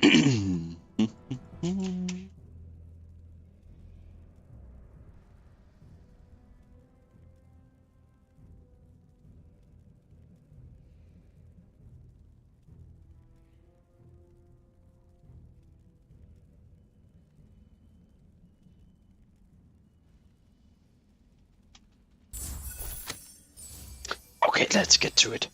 Okay, let's get to it.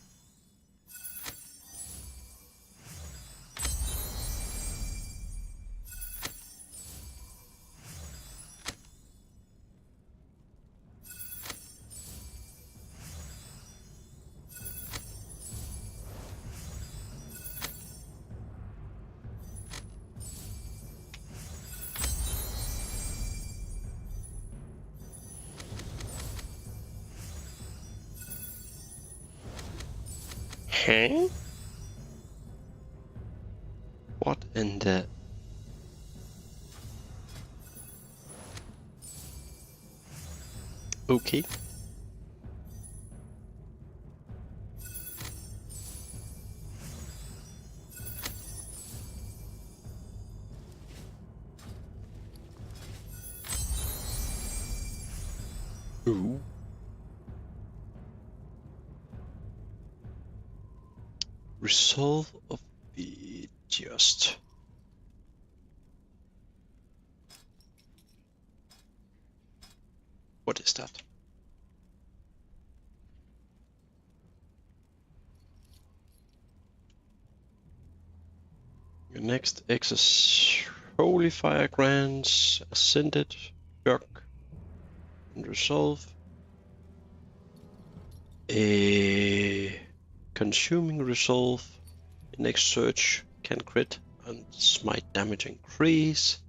Huh? What in the... Okay. Ooh. Resolve of the just. What is that? Your next X's Holy Fire grants Ascended, Shock, and Resolve. A consuming Resolve. Next search can crit and smite damage increase.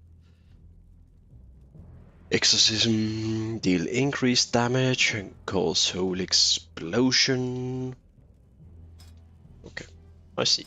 Exorcism deal increased damage and cause whole explosion. Okay, I see.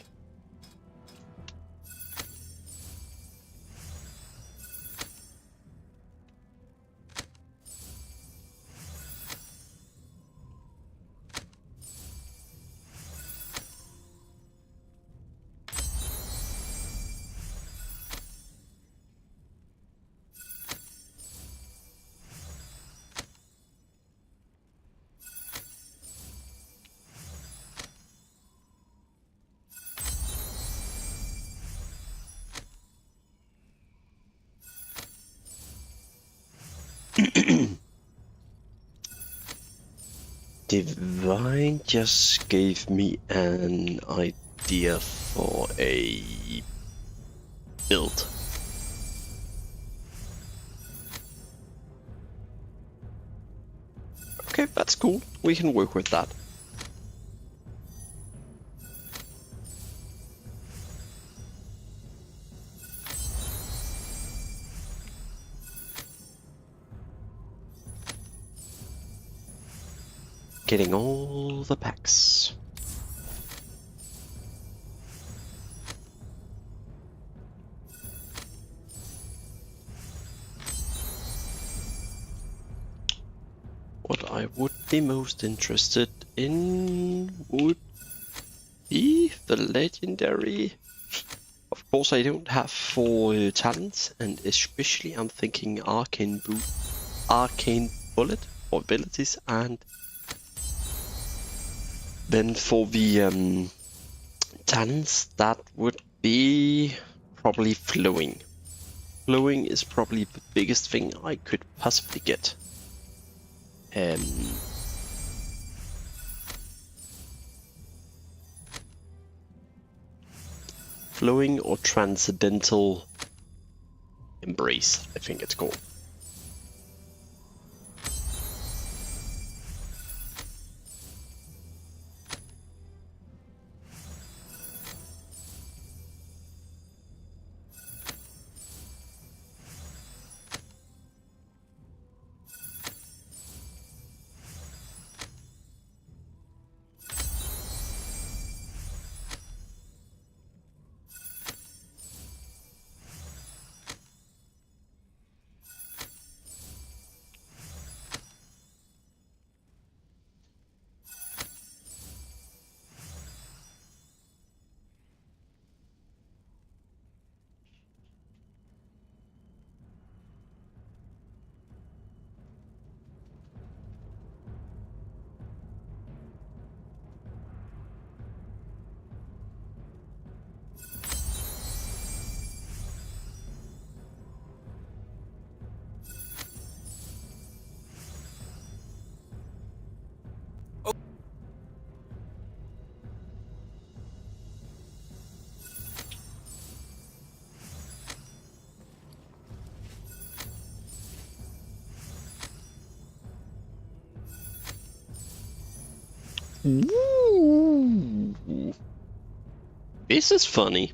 Divine just gave me an idea for a build. Okay, that's cool. We can work with that. Getting all the packs. What I would be most interested in would be the legendary. Of course, I don't have 4 talents, and especially I'm thinking Arcane Bullet for abilities, and then for the talents that would be probably Flowing. Flowing is probably the biggest thing I could possibly get. Flowing or Transcendental Embrace, I think it's called. Ooh. This is funny.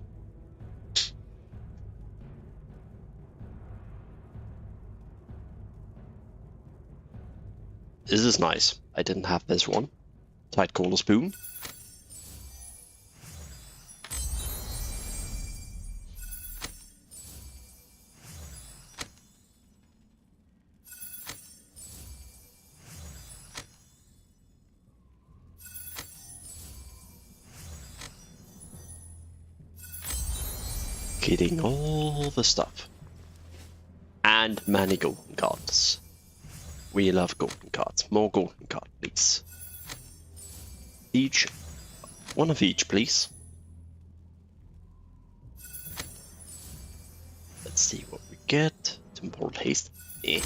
This is nice. I didn't have this one. Tight corner spoon. Getting all the stuff. And many golden cards. We love golden cards. More golden cards, please. Each. One of each, please. Let's see what we get. Temporal haste. Eh.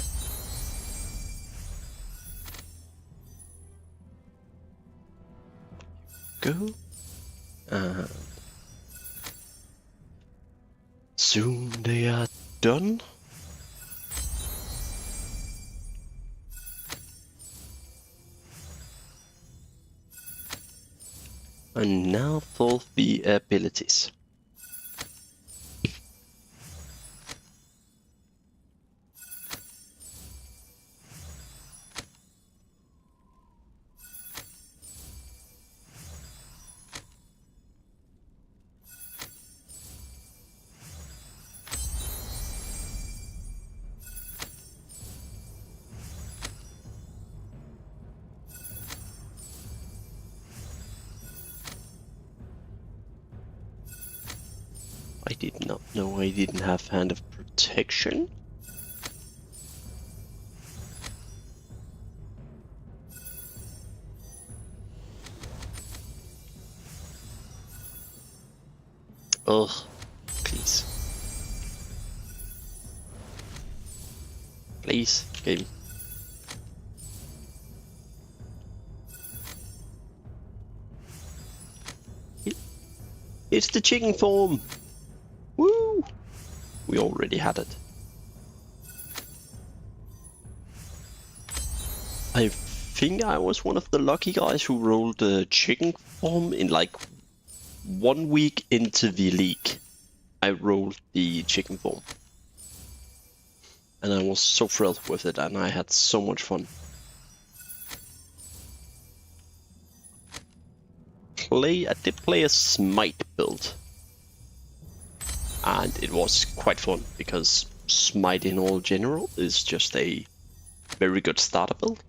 Go. And soon they are done. And now for the abilities. I did not know I didn't have Hand of Protection. Ugh, please. Please, game. It's the chicken form! Woo! We already had it. I think I was one of the lucky guys who rolled the chicken form in like 1 week into the league. I rolled the chicken form. And I was so thrilled with it and I had so much fun. I did play a Smite build. And it was quite fun because Smite in all general is just a very good starter build.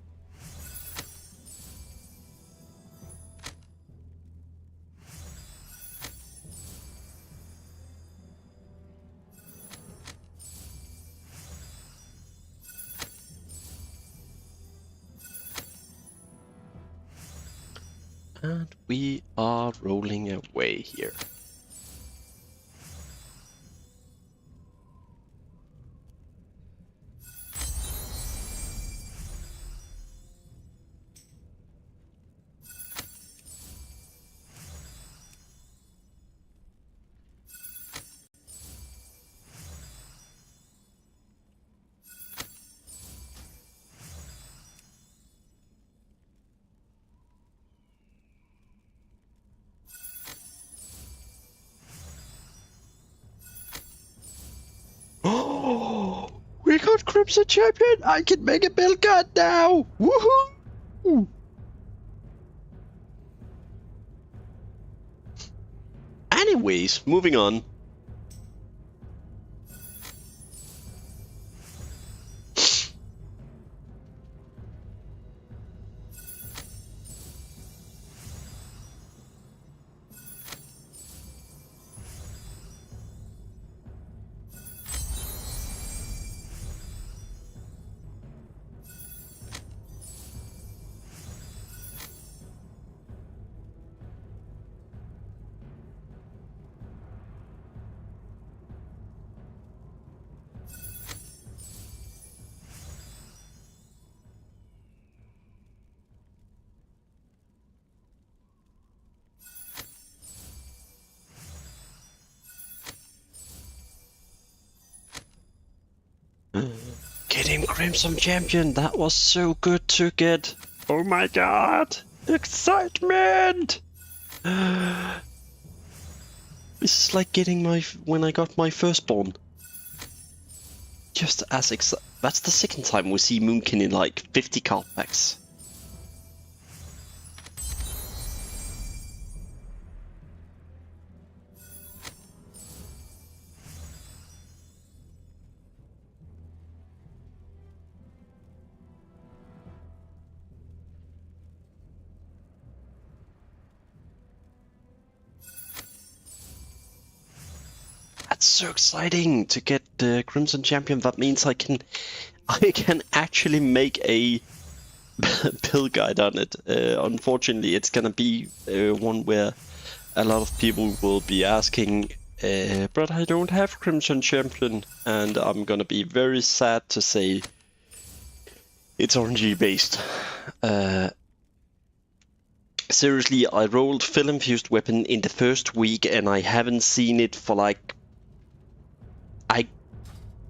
And we are rolling away here. We got Crimson Champion! I can make a build card now! Woohoo! Anyways, moving on. Getting Crimson Champion, that was so good to get. Oh my god! Excitement! This is like getting when I got my firstborn. Just as that's the second time we see Moonkin in like 50 card packs. That's so exciting to get the Crimson Champion. That means I can actually make a build guide on it. Unfortunately, it's gonna be one where a lot of people will be asking, but I don't have Crimson Champion, and I'm gonna be very sad to say it's RNG based. Seriously, I rolled Fill Infused Weapon in the first week, and I haven't seen it for like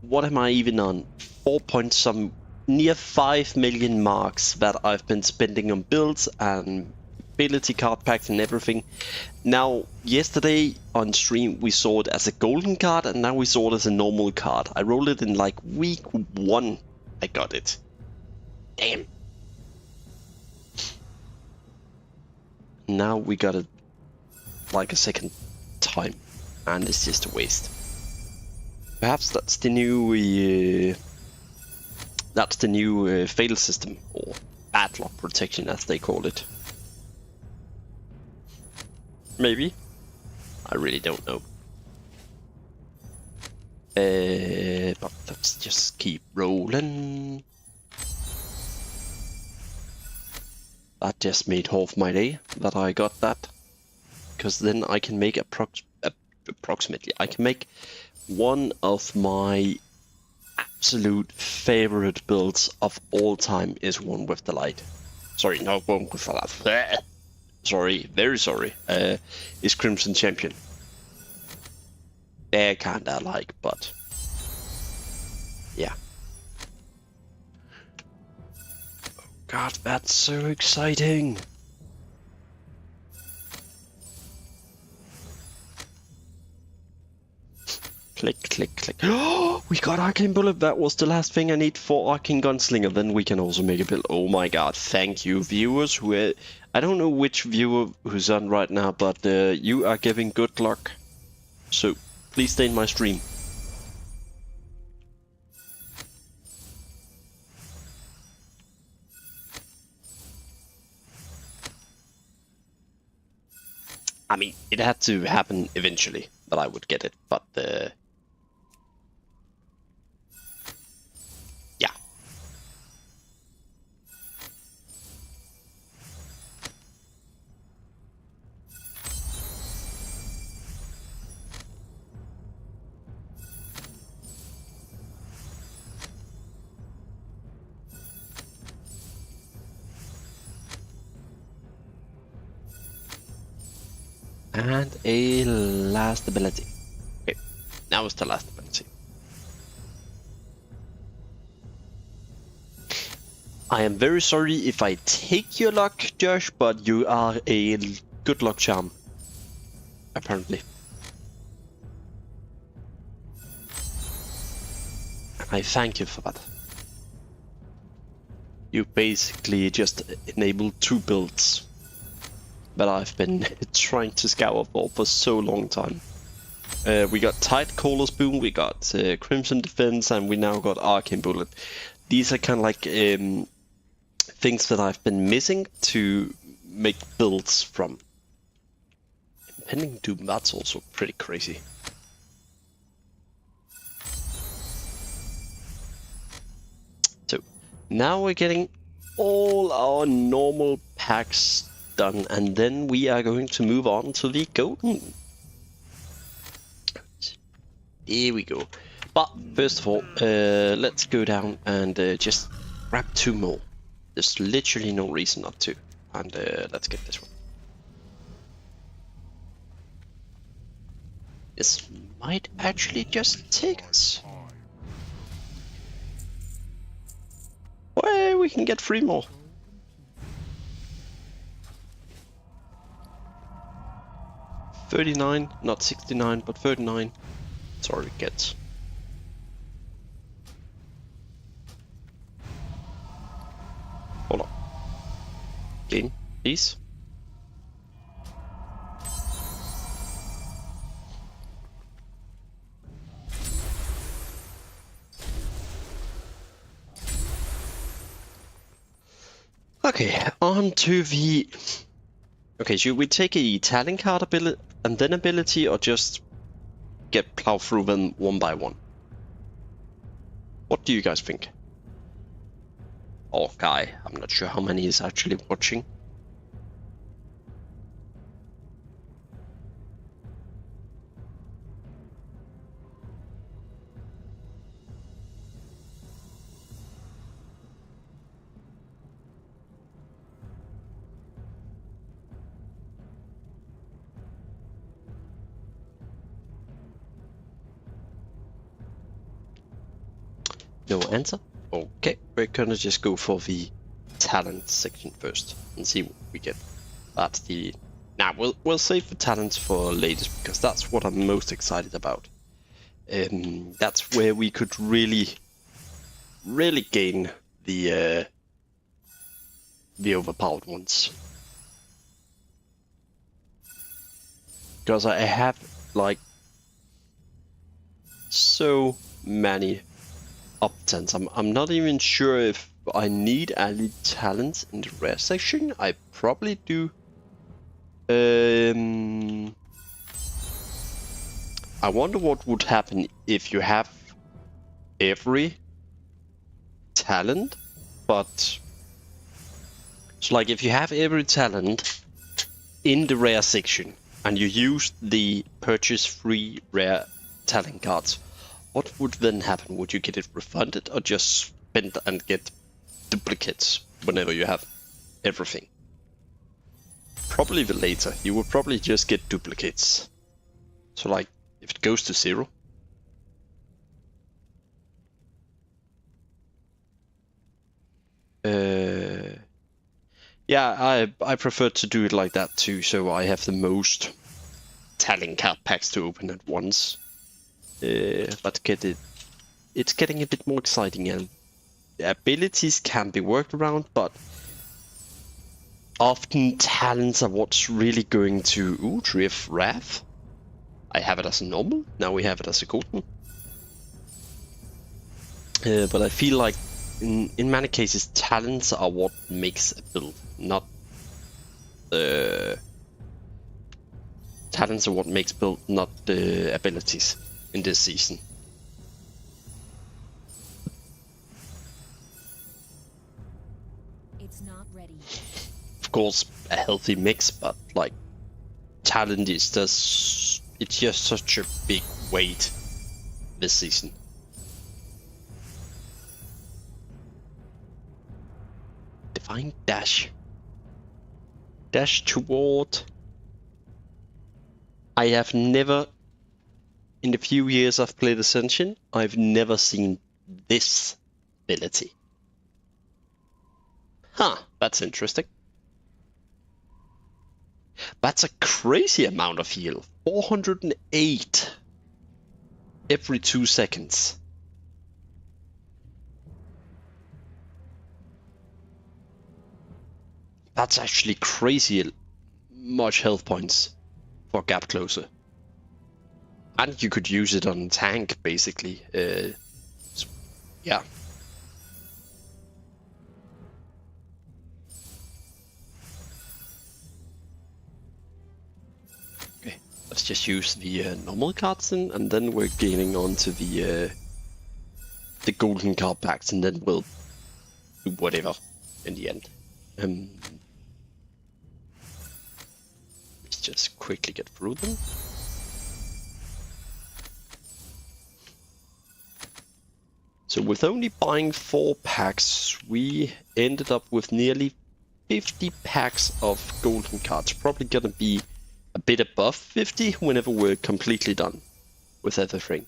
what am I even on? 4 point some, near 5 million marks that I've been spending on builds and ability card packs and everything. Now, yesterday on stream we saw it as a golden card, and now we saw it as a normal card. I rolled it in like week 1. I got it. Damn. Now we got it like a second time, and it's just a waste. Perhaps that's the new fail system, or bad luck protection as they call it. Maybe. I really don't know. But let's just keep rolling. That just made half my day that I got that, because then I can make approximately. I can make one of my absolute favorite builds of all time is One with the Light. Sorry, not One with the Light. Sorry, very sorry. Is Crimson Champion. They're kinda like, but yeah. Oh god, that's so exciting. Click, click, click. Oh, we got Arcane Bullet. That was the last thing I need for Arcane Gunslinger. Then we can also make a build. Oh my god, thank you, viewers. I don't know which viewer who's on right now, but you are giving good luck. So please stay in my stream. I mean, it had to happen eventually that I would get it, but yeah. And a last ability. Okay, now it's the last ability. I am very sorry if I take your luck, Josh, but you are a good luck charm. Apparently. I thank you for that. You basically just enabled 2 builds that I've been trying to scour for so long time. We got Tight Caller's Boom, we got Crimson Defense, and we now got Arcane Bullet. These are kind of like things that I've been missing to make builds from. Impending Doom, that's also pretty crazy. So now we're getting all our normal packs done, and then we are going to move on to the golden. Here we go. But first of all, let's go down and just grab 2 more. There's literally no reason not to. And let's get this one. This might actually just take us. Well, we can get 3 more. 39, not 69, but 39. Sorry, gets. Hold on. Game, please. Okay, on to the... Okay, should we take a talent card ability and then ability, or just get plow through them one by one? What do you guys think? Oh, Guy, I'm not sure how many is actually watching. No answer? Okay, we're gonna just go for the talent section first and see what we get. That's the... Nah, we'll save the talents for later because that's what I'm most excited about. That's where we could really gain the overpowered ones. Because I have like so many options. I'm not even sure if I need any talents in the rare section. I probably do. I wonder what would happen if you have every talent, but so like if you have every talent in the rare section and you use the purchase free rare talent cards, what would then happen? Would you get it refunded or just spend and get duplicates whenever you have everything? Probably the later. You would probably just get duplicates. So like if it goes to 0. Yeah, I prefer to do it like that too, so I have the most talent card packs to open at once. But it's getting a bit more exciting, and the abilities can be worked around, but often talents are what's really going to... Ooh, Drift Wrath. I have it as a normal, now we have it as a golden. But I feel like in many cases talents are what makes a build, not talents are what makes build, not the abilities in this season. It's not ready. Of course, a healthy mix, but like talent is just, it's just such a big weight this season. Divine Dash. Dash toward. I have never, in the few years I've played Ascension, I've never seen this ability. Huh, that's interesting. That's a crazy amount of heal. 408 every 2 seconds. That's actually crazy much health points for Gap Closer. And you could use it on tank, basically. Yeah. Okay, let's just use the normal cards then, and then we're gaining onto the golden card packs, and then we'll do whatever in the end. Let's just quickly get through them. So with only buying 4 packs, we ended up with nearly 50 packs of golden cards. Probably gonna be a bit above 50 whenever we're completely done with everything.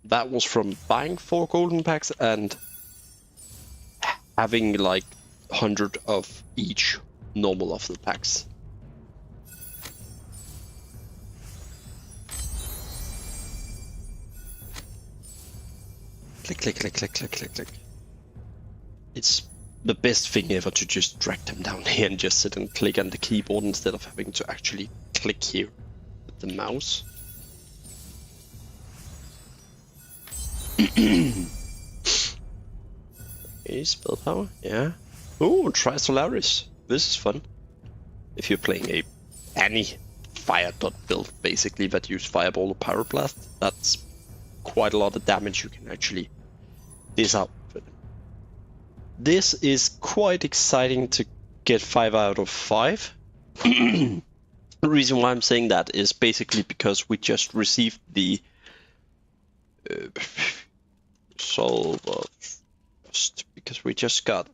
That was from buying 4 golden packs and having like 100 of each normal of the packs. Click, click, click, click, click, click, click. It's the best thing ever to just drag them down here and just sit and click on the keyboard instead of having to actually click here with the mouse. Okay, spell power, yeah. Oh, try Solaris. This is fun. If you're playing any fire dot build, basically, that use Fireball or Pyroblast, that's quite a lot of damage you can actually dish out. This is quite exciting to get 5 out of 5. The reason why I'm saying that is basically because we just received the Solver Just, because we just got...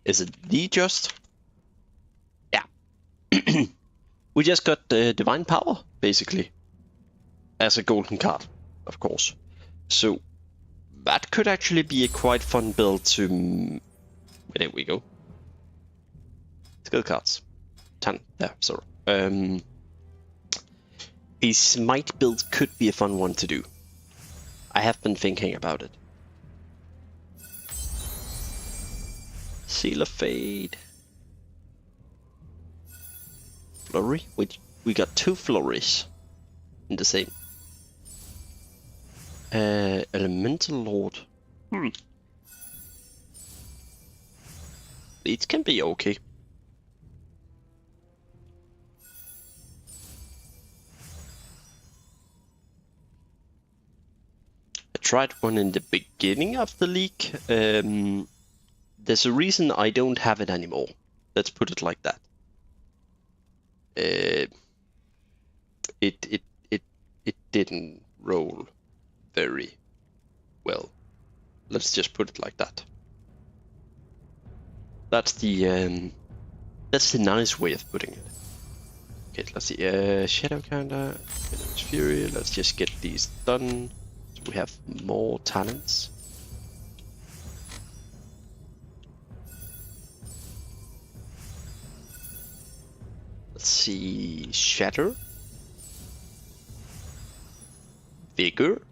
Is it the just? Yeah. We just got the Divine Power, basically. As a golden card, of course. So that could actually be a quite fun build to... There we go. Skill cards. 10. There, sorry. A Smite build could be a fun one to do. I have been thinking about it. Seal of Fate. Flurry? We got 2 flurries in the same. Elemental Lord. It can be okay. I tried one in the beginning of the league. There's a reason I don't have it anymore. Let's put it like that. It didn't roll very well. Let's just put it like that. That's the nice way of putting it. Okay, let's see. Shadow Counter, Fury. Let's just get these done. So we have more talents. Let's see. Shatter. Vigor.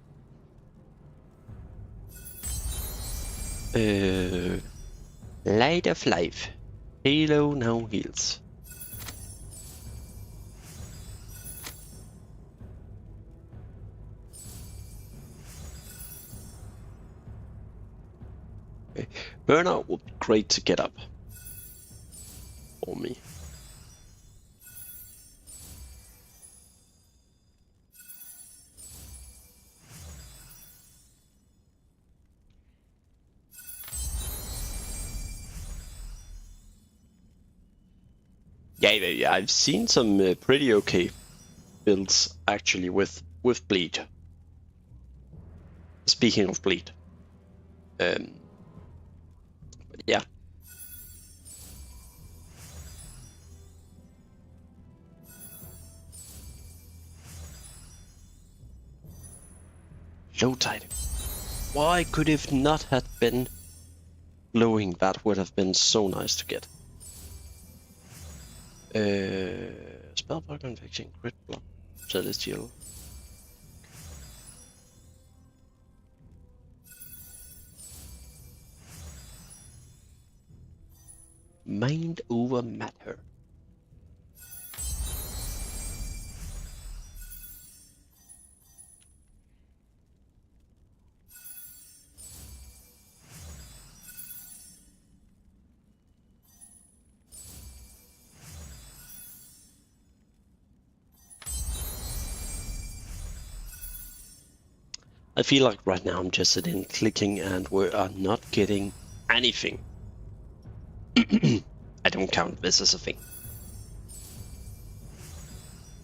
Light of Life. Halo now heals. Okay. Burnout would be great to get up for me. Yeah, I've seen some pretty okay builds actually with bleed. Speaking of bleed, but yeah. Low tide. Why could it not have been glowing? That would have been so nice to get. Spellbook infection, crit block, celestial. Mind over matter. I feel like right now I'm just sitting clicking and we are not getting anything. I don't count this as a thing.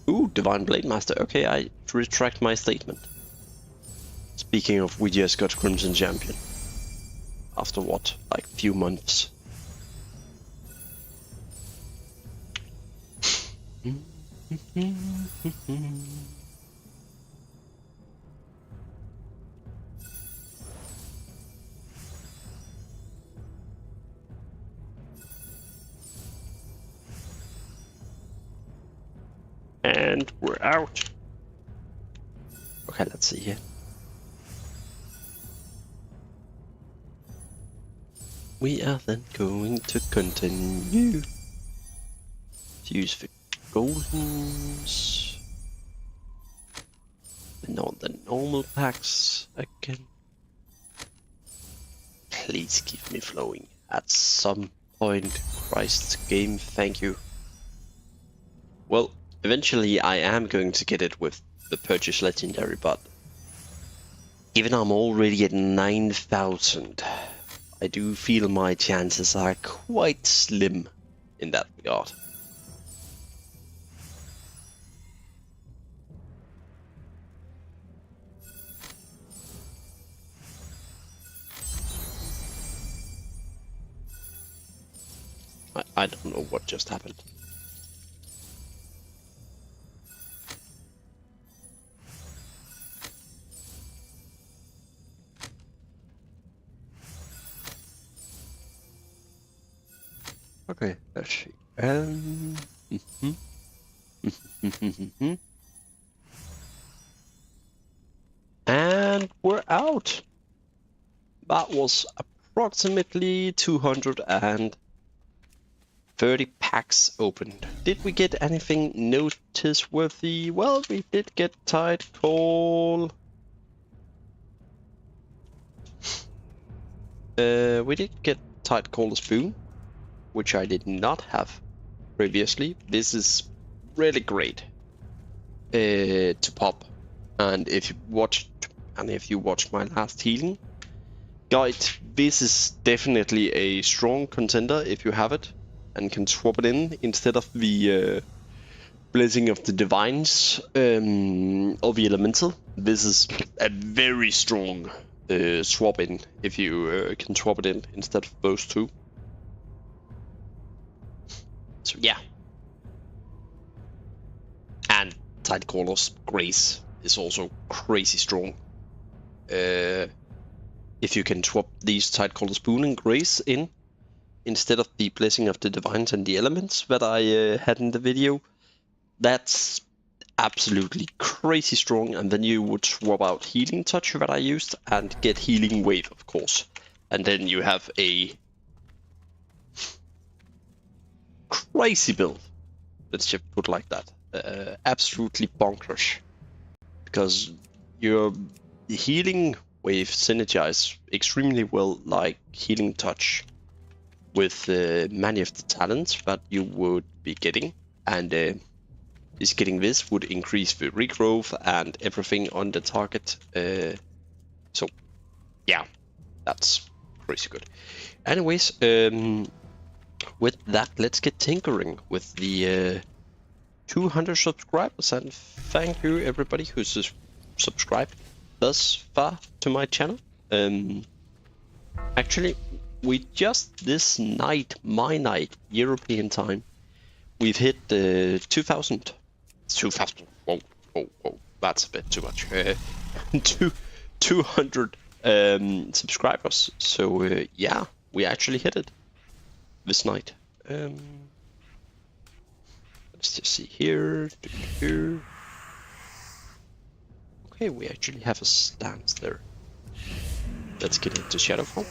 Ooh, Divine Blade Master. Okay, I retract my statement. Speaking of, we just got Crimson Champion. After what, like few months. And we're out. Okay, let's see here. We are then going to continue to use the goldens and all the normal packs again. Please keep me flowing at some point. Christ's game, thank you. Well, eventually I am going to get it with the purchase legendary, but given I'm already at 9,000, I do feel my chances are quite slim in that regard. I don't know what just happened. Okay, let's see. And we're out. That was approximately 230 packs opened. Did we get anything noticeworthy? Well, we did get Tidecall. We did get Tidecall Spoon, which I did not have previously. This is really great to pop. And if you watched my last healing guide, this is definitely a strong contender if you have it and can swap it in instead of the Blessing of the Divines or the Elemental. This is a very strong swap in if you can swap it in instead of those two. So yeah. And Tidecaller's Grace is also crazy strong. If you can swap these Tidecaller Spoon and Grace in instead of the Blessing of the Divines and the Elements that I had in the video, that's absolutely crazy strong. And then you would swap out Healing Touch that I used and get Healing Wave, of course. And then you have a crazy build. Let's just put it like that. Absolutely bonkers. Because your Healing Wave synergize extremely well, like Healing Touch, with many of the talents that you would be getting, and just getting this would increase the regrowth and everything on the target. So yeah, that's crazy good. Anyways, with that, let's get tinkering with the 200 subscribers, and thank you everybody who's subscribed thus far to my channel. Actually, we just this night, my night, European time, we've hit 2,000. 2,000. Whoa, that's a bit too much. 200 subscribers. So yeah, we actually hit it this night. Let's just see here. Okay, we actually have a stance there. Let's get into Shadowfall.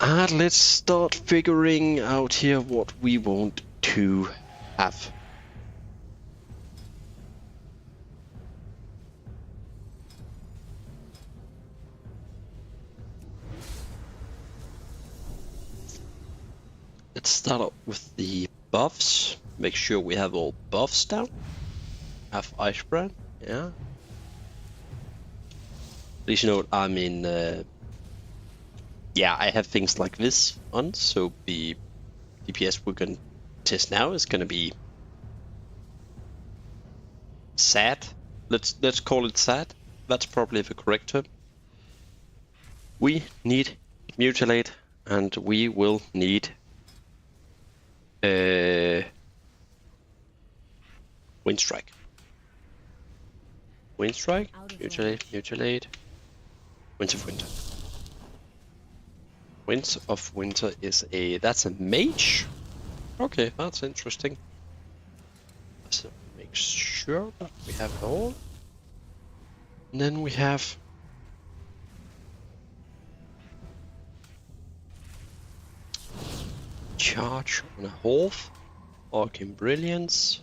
And let's start figuring out here what we want to have. Let's start up with the buffs. Make sure we have all buffs down. Have Icebrand, yeah. Please note I'm in yeah, I have things like this on, so the DPS we're going to test now is going to be sad. Let's call it sad. That's probably the correct term. We need Mutilate, and we will need Windstrike. Windstrike, Mutilate, Winds of Winter. Winds of Winter is that's a mage? Okay, that's interesting. Let's make sure that we have it all. And then we have charge on a Horth, Arcane Brilliance,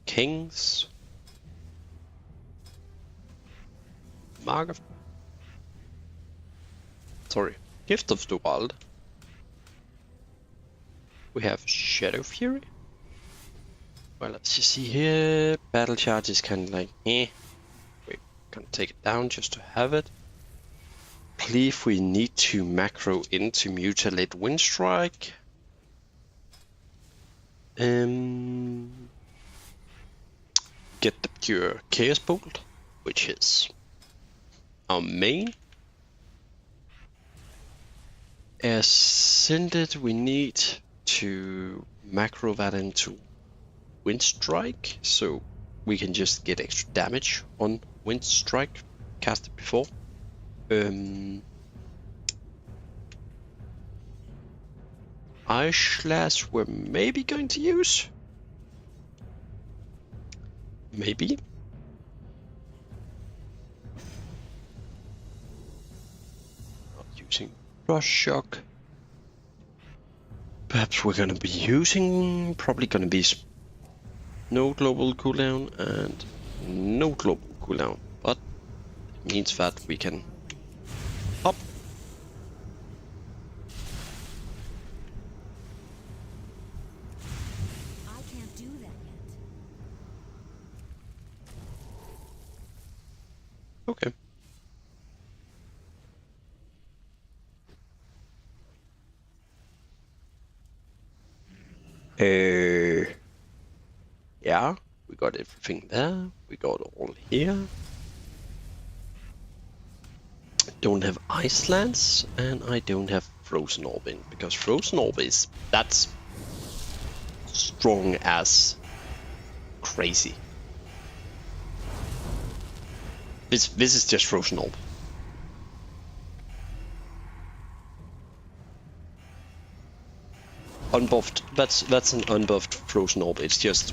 Kings, Mark of... Gift of the Wild. We have Shadow Fury. Well, let's just see here. Battle charge is kind of like, eh. We're gonna take it down just to have it. Cleave, we need to macro into Mutilate Windstrike. Get the pure Chaos Bolt, which is our main. Ascended, we need to macro that into Windstrike, so we can just get extra damage on Windstrike casted before. Ice Slash we're maybe going to use. Maybe. Not using Frost Shock. Perhaps we're gonna be using, probably gonna be no global cooldown and no global cooldown, but it means that we can hop. I can't do that yet. Okay. Yeah, we got everything there. We got all here. Don't have Ice Lance, and I don't have Frozen Orb in, because Frozen Orb is, that's strong as crazy. This is just Frozen Orb. Unbuffed. That's an unbuffed Frozen Orb. It's just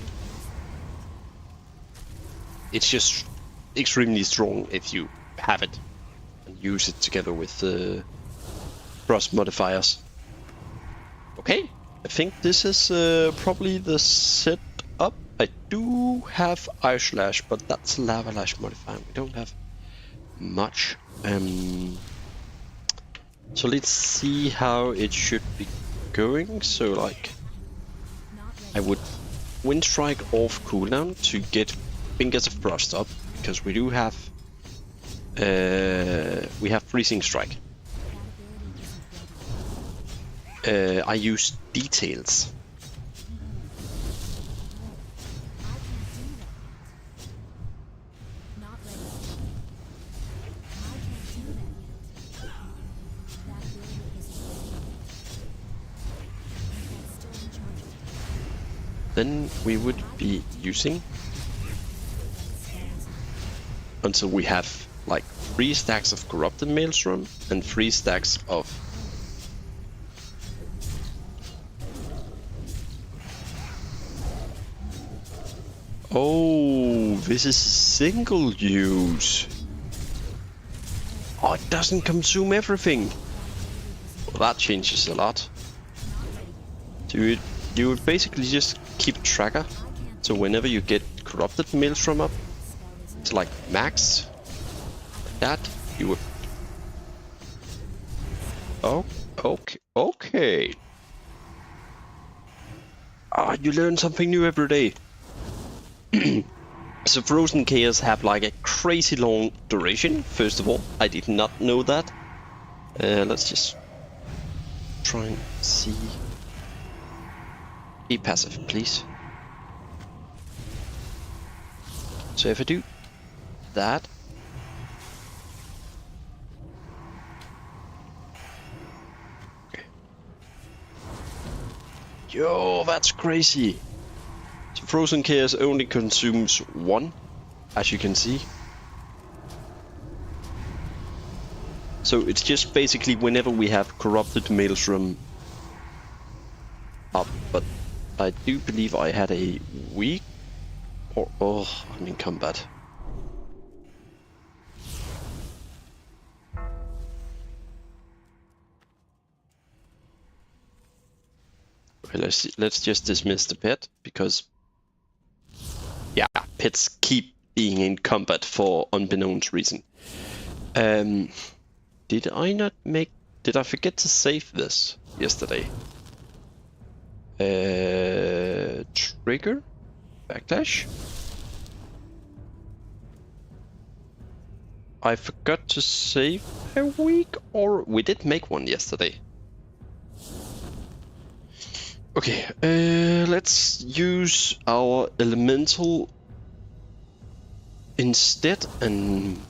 extremely strong if you have it and use it together with the frost modifiers. Okay, I think this is probably the setup. I do have Ice Slash, but that's Lava Lash modifier. We don't have much. So let's see how it should be going. So like, I would Windstrike off cooldown to get Fingers of Frost up, because we do have Freezing Strike. I use Details. Then we would be using until we have like 3 stacks of Corrupted Maelstrom and 3 stacks of oh, this is single use. Oh, it doesn't consume everything. Well, that changes a lot. So you would basically just keep a tracker. So whenever you get Corrupted Maelstrom up to like max, like that, you would. Oh, okay. Ah, you learn something new every day. So Frozen Chaos have like a crazy long duration. First of all, I did not know that. Let's just try and see. Be passive, please. So if I do that, okay. Yo, that's crazy. So Frozen Chaos only consumes 1, as you can see. So it's just basically whenever we have Corrupted Maelstrom up, but I do believe I had a weak or I'm in combat. Okay, let's just dismiss the pet, because yeah, pets keep being in combat for unbeknownst reason. Did I forget to save this yesterday? Trigger? Backlash? I forgot to save a week, or we did make one yesterday. Okay, let's use our elemental instead and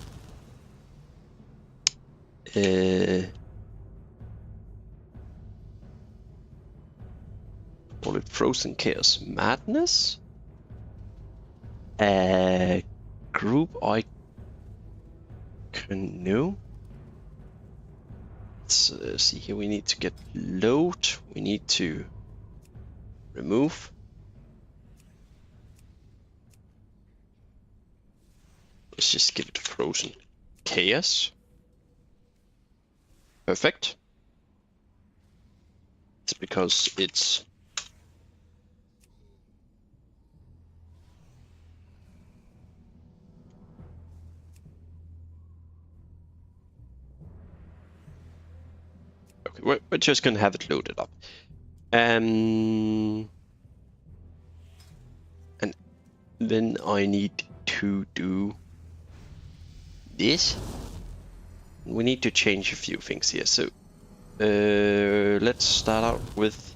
call it Frozen Chaos Madness. Group I can know. Let's see here. We need to get load. We need to remove. Let's just give it Frozen Chaos. Perfect. It's because it's okay. We're just gonna have it loaded up. And then I need to do this. We need to change a few things here. So let's start out with,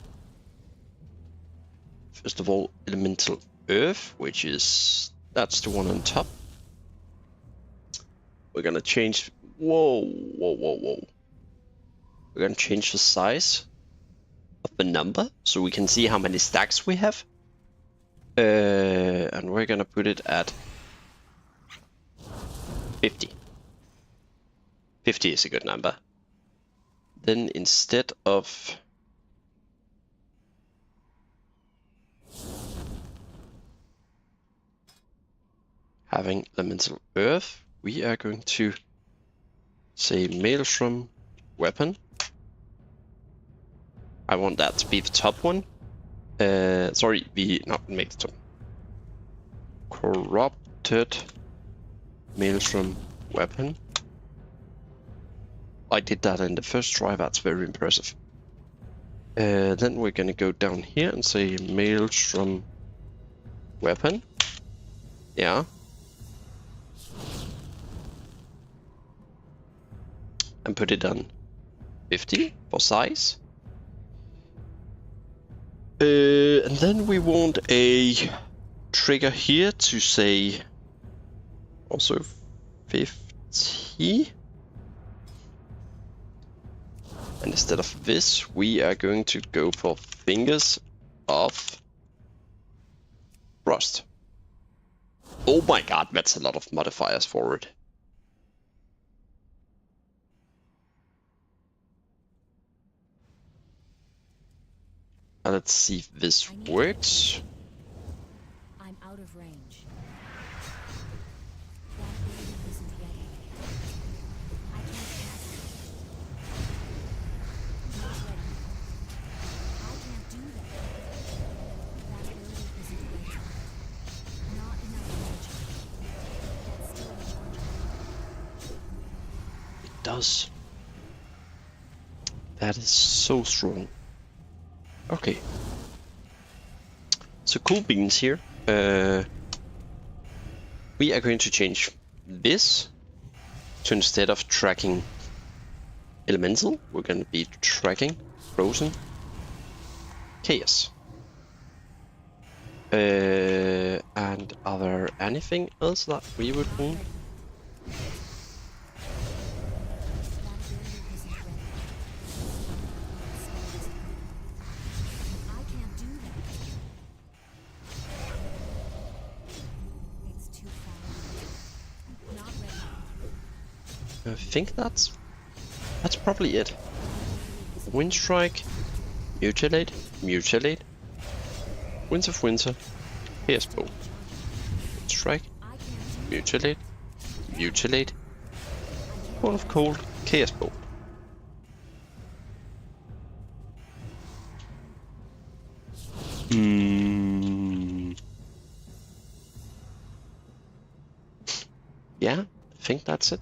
first of all, elemental earth, which is, that's the one on top. We're gonna change, whoa. We're gonna change the size of the number so we can see how many stacks we have. And we're gonna put it at 50. 50 is a good number. Then instead of having elemental earth, we are going to say Maelstrom weapon. I want that to be the top one. Sorry, not make the top. Corrupted Maelstrom weapon. I did that in the first try, that's very impressive. Then we're gonna go down here and say Maelstrom weapon. Yeah. And put it on 50 for size. And then we want a trigger here to say also 50. And instead of this, we are going to go for Fingers of Frost. Oh my god, that's a lot of modifiers for it. Now let's see if this works. I'm out of range. That building isn't ready. I can't pass it. Not ready. I can't do that. That building isn't ready. Not enough energy. That's still rechargeable. It does. That is so strong. Okay. So cool beans here. We are going to change this to, instead of tracking elemental, we're going to be tracking Frozen Chaos. And are there anything else that we would want? I think that's probably it. Wind Strike, Mutilate, Mutilate, Winds of Winter, Chaos Bolt, Wind Strike, Mutilate, Mutilate, Ball of Cold, Chaos Bolt. Yeah, I think that's it.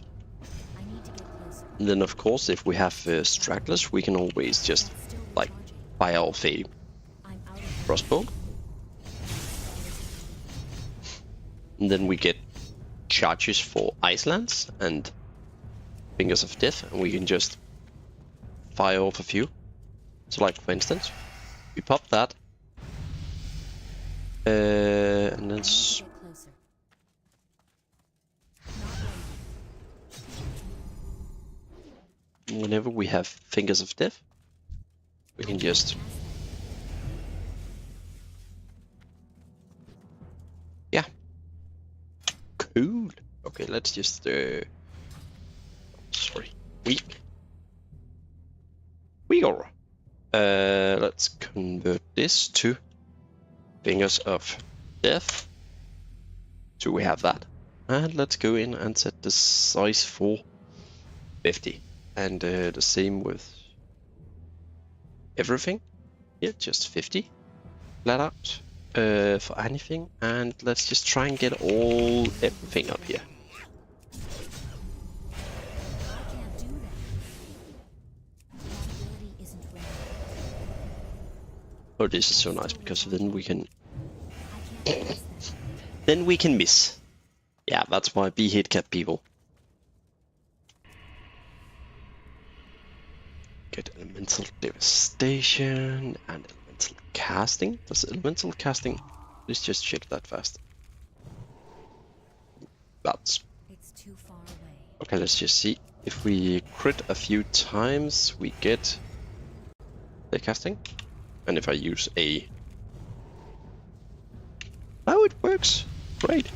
I need to get closer. And then, of course, if we have stragglers, we can always just That's still like recharging. fire off a I'm out of crossbow, and then we get charges for Icelands and Fingers of Death, and we can just fire off a few. So, like for instance, we pop that, and then get closer. Not ready. whenever we have Fingers of Death, we can just cool. Okay, let's just sorry, weak. Weaker. Let's convert this to Fingers of Death. So we have that. And let's go in and set the size for 50. And the same with everything. Yeah, just 50. Flat out. For anything. And let's just try and get everything up here. I can't do that. That ability isn't ready. Oh, this is so nice because then we can I can't use that. then we can miss. Yeah, that's why be hit cap people. Get elemental devastation and elemental casting. Does elemental casting? Let's just check that fast. That's It's too far away. okay. Let's just see if we crit a few times, we get the casting, and if I use a, oh, it works. Great.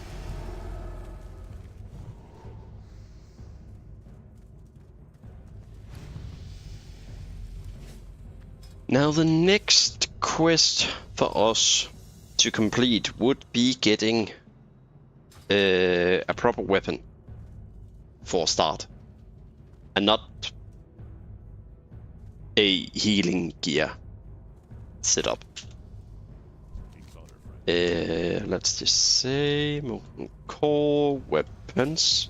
Now the next quest for us to complete would be getting a proper weapon for a start, and not a healing gear setup. Let's just say molten core weapons.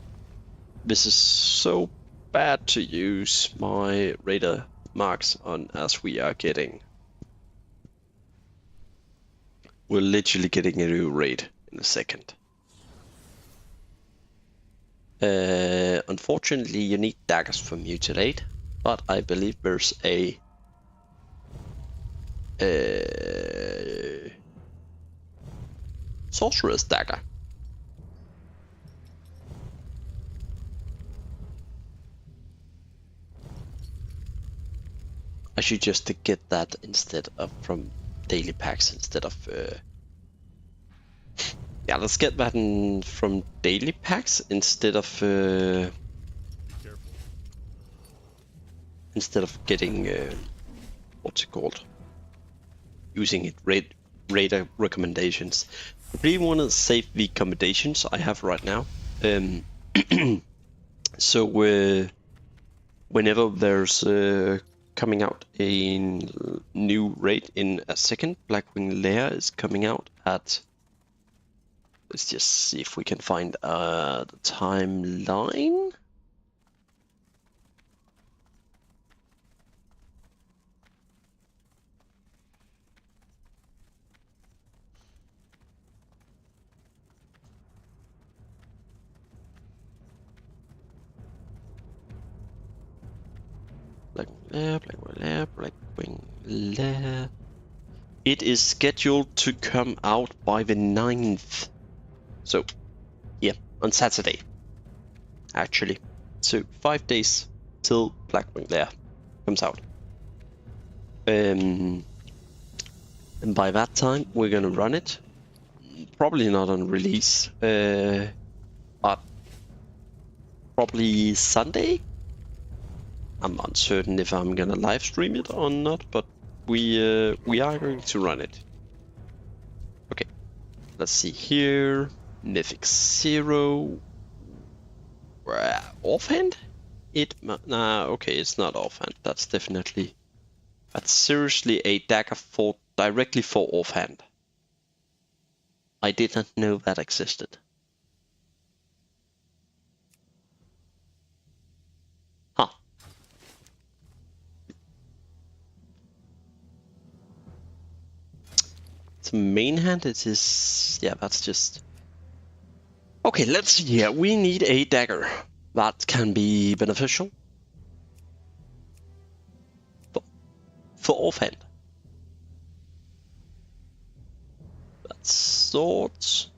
This is so bad to use my radar marks on as we are getting. We're literally getting a new raid in a second. Unfortunately, you need daggers for mutilate, but I believe there's a sorcerer's dagger. I should just get that instead of from daily packs instead of yeah, let's get that from daily packs instead of getting what's it called, using it radar recommendations. I really want to save the accommodations I have right now, so whenever there's coming out a new raid in a second, Blackwing Lair is coming out at, let's just see if we can find the timeline. Blackwing Lair. It is scheduled to come out by the 9th. So, yeah, on Saturday, actually. So 5 days till Blackwing Lair comes out. And by that time, we're gonna run it. Probably not on release, but probably Sunday. I'm uncertain if I'm gonna live stream it or not, but we are going to run it. Okay, let's see here. Mythic 0. Offhand? Nah, okay, it's not offhand. That's seriously a dagger for directly for offhand. I did not know that existed. Huh. So main hand, it is... yeah, that's just... Okay, let's see here. We need a dagger. That can be beneficial. For offhand. That's swords.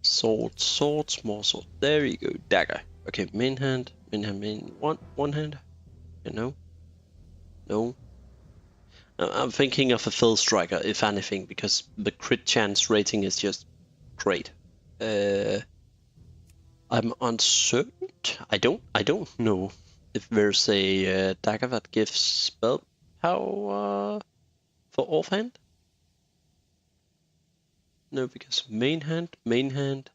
Swords, more sword. There you go, dagger. Okay, main hand, one hand. No. I'm thinking of a Phil Striker, if anything, because the crit chance rating is just great. I'm uncertain. I don't know if there's a dagger that gives spell power for offhand. No, because main hand. Main hand.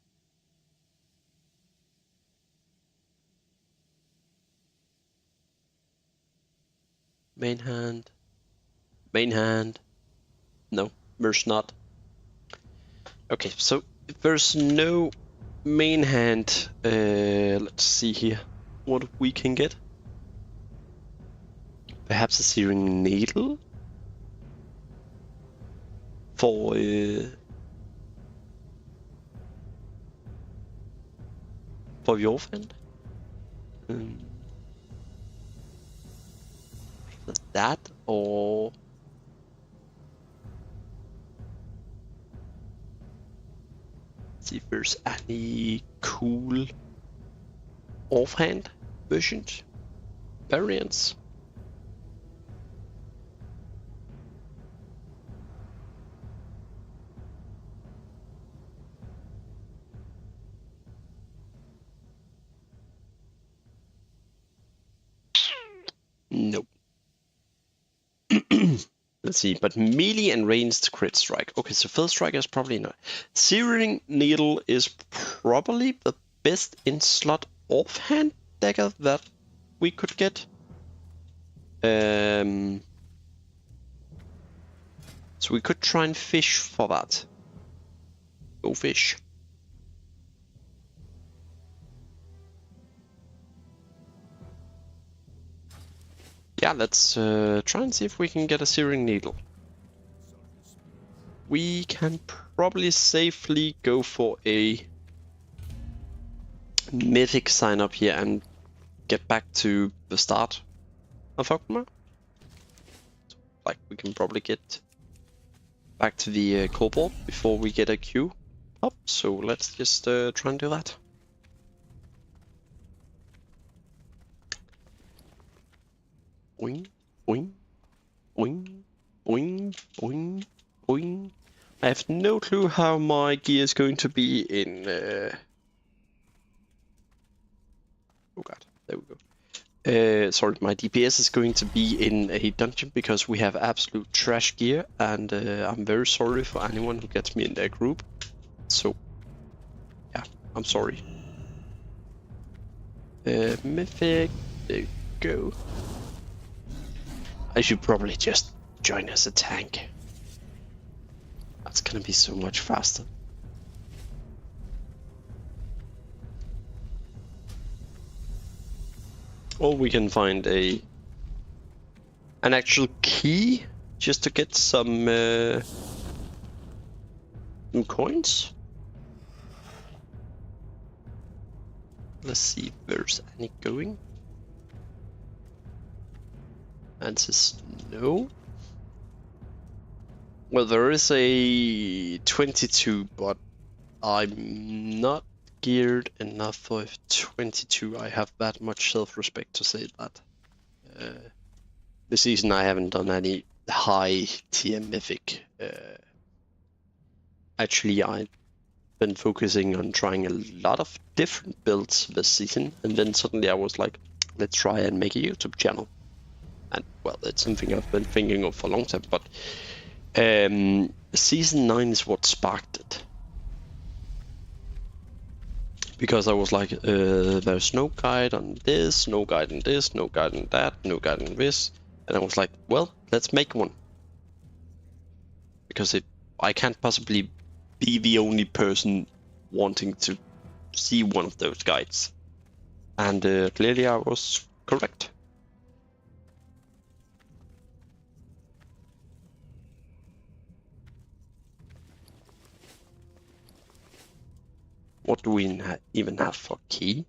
No, there's not. Okay, so if there's no main hand, let's see here what we can get. Perhaps a Searing Needle for the offhand. That or see if there's any cool offhand versions, variants. Nope. Let's see, but melee and ranged crit strike. Okay, so Phil Striker is probably not. Searing Needle is probably the best in slot offhand dagger that we could get. So we could try and fish for that. Go fish. Yeah, let's try and see if we can get a Searing Needle. We can probably safely go for a mythic sign up here and get back to the start of Ogma. Like, we can probably get back to the core board before we get a queue up, so let's just try and do that. Boing, boing, boing, boing, boing, boing. I have no clue how my gear is going to be in... Oh god, there we go. Sorry, my DPS is going to be in a dungeon because we have absolute trash gear, and I'm very sorry for anyone who gets me in their group. So, yeah, I'm sorry. Mythic, there you go. I should probably just join as a tank. That's gonna be so much faster. Or we can find an actual key just to get some coins. Let's see if there's any going. Answer is no. Well, there is a 22, but I'm not geared enough for 22. I have that much self-respect to say that. This season I haven't done any high tier mythic. Actually, I've been focusing on trying a lot of different builds this season, and then suddenly I was like, let's try and make a YouTube channel. And well, it's something I've been thinking of for a long time, but season 9 is what sparked it. Because I was like, there's no guide on this, no guide on this, no guide on that, no guide on this. And I was like, well, let's make one. Because I can't possibly be the only person wanting to see one of those guides. And clearly I was correct. What do we even have for key?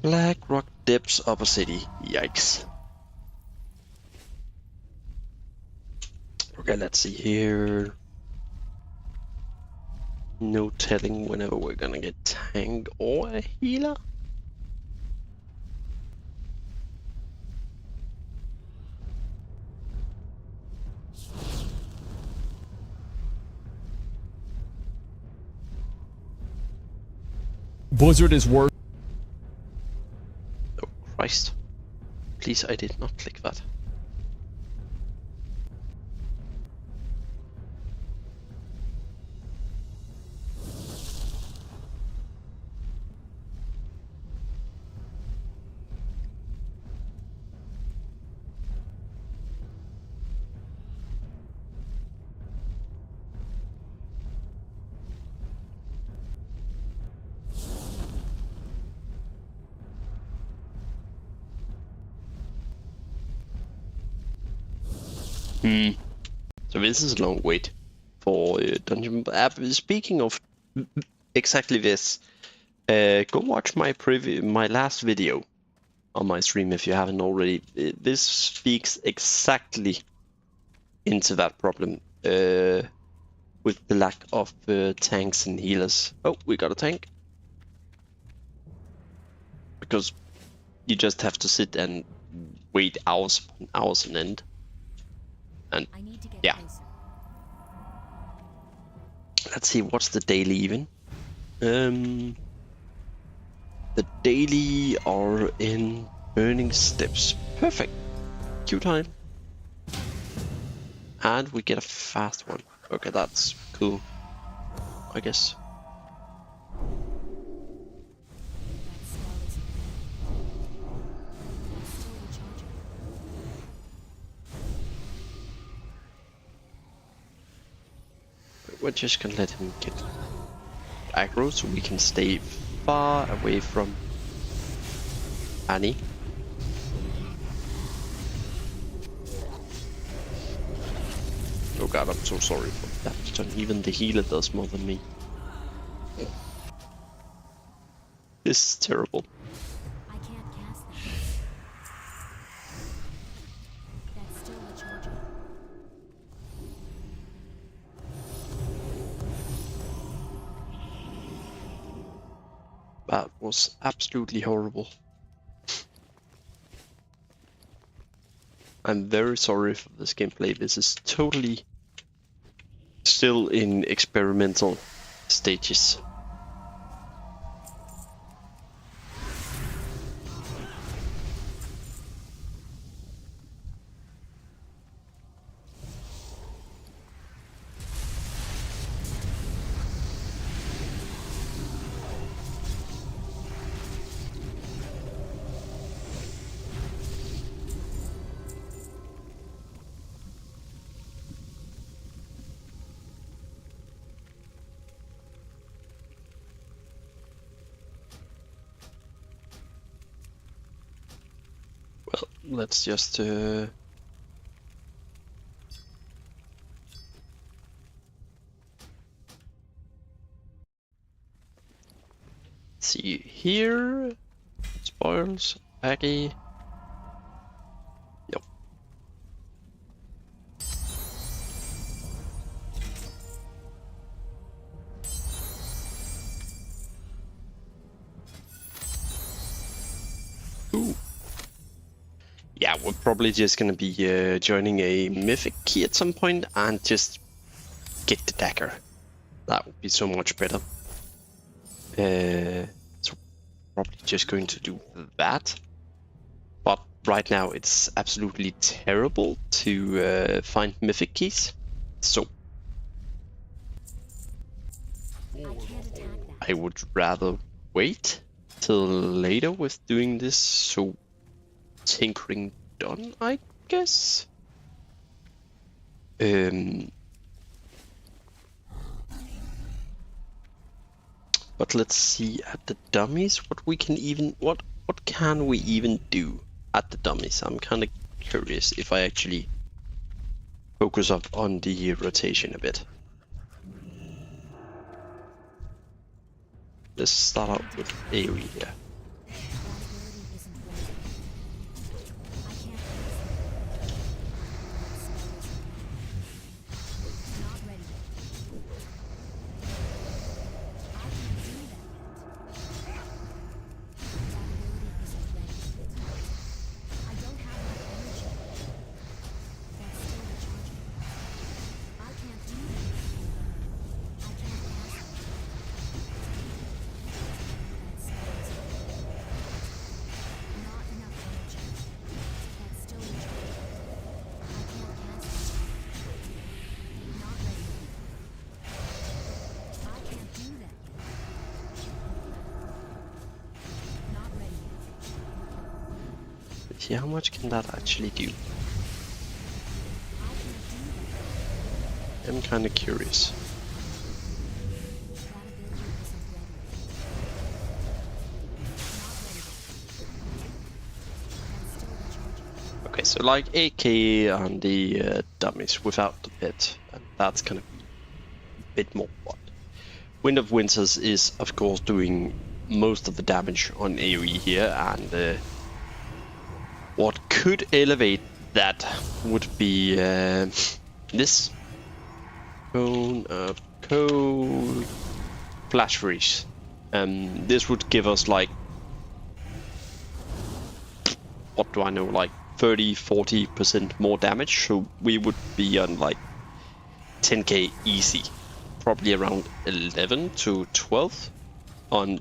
Blackrock Depths Upper City. Yikes. Okay, let's see here. No telling whenever we're gonna get tank or a healer. Blizzard is worth. Oh Christ. Please, I did not click that. So this is a long wait for Dungeon. Speaking of exactly this, go watch my last video on my stream if you haven't already. This speaks exactly into that problem with the lack of tanks and healers. Oh, we got a tank. Because you just have to sit and wait hours and hours on end. And I need to get yeah. closer. Let's see, what's the daily even? The daily are in Burning Steps. Perfect. Queue time. And we get a fast one. Okay, that's cool, I guess. That spell isn't It's still recharging. We're just gonna let him get aggro so we can stay far away from Annie. Oh god, I'm so sorry for that. Even the healer does more than me. This is terrible. I can't cast that. That's still recharging. That was absolutely horrible. I'm very sorry for this gameplay. This is totally still in experimental stages. Well, let's just see here. Spoils, Aggie. Yep. Ooh. Yeah, we're probably just gonna be joining a mythic key at some point and just get the dagger. That would be so much better. So probably just going to do that. But right now it's absolutely terrible to find mythic keys. So I can't attack that. I would rather wait till later with doing this, so tinkering done, I guess. But let's see at the dummies what can we even do at the dummies. I'm kind of curious if I actually focus up on the rotation a bit. Let's start out with AoE here. See how much can that actually do? I'm kind of curious. Okay, so like 8k on the dummies without the pit, and that's gonna be a bit more what. Wind of Winters is of course doing most of the damage on AoE here, and what could elevate that would be this Cone of Cold Flash Freeze. This would give us like, what do I know, like 30-40% more damage, so we would be on like 10k easy, probably around 11 to 12 on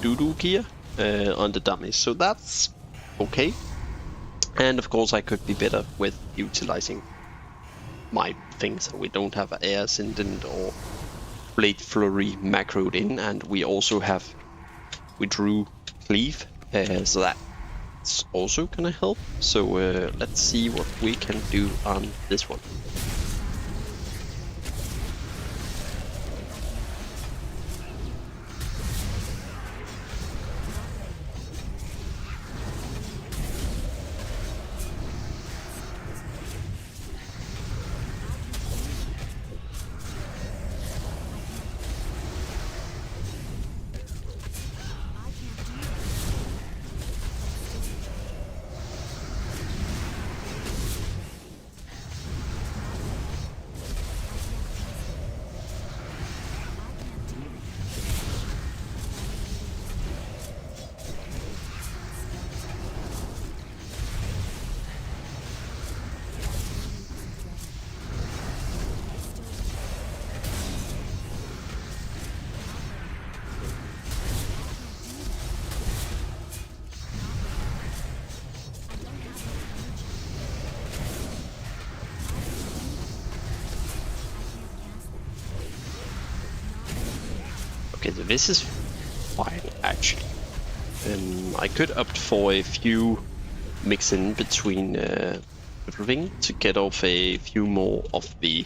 Dudu gear on the dummies, so that's okay. And of course I could be better with utilizing my things, so we don't have Air Ascendant or Blade Flurry macroed in, and we also have Withdrew Cleave, so that's also gonna help. So let's see what we can do on this one. Okay, so this is fine actually. I could opt for a few mix in between everything to get off a few more of the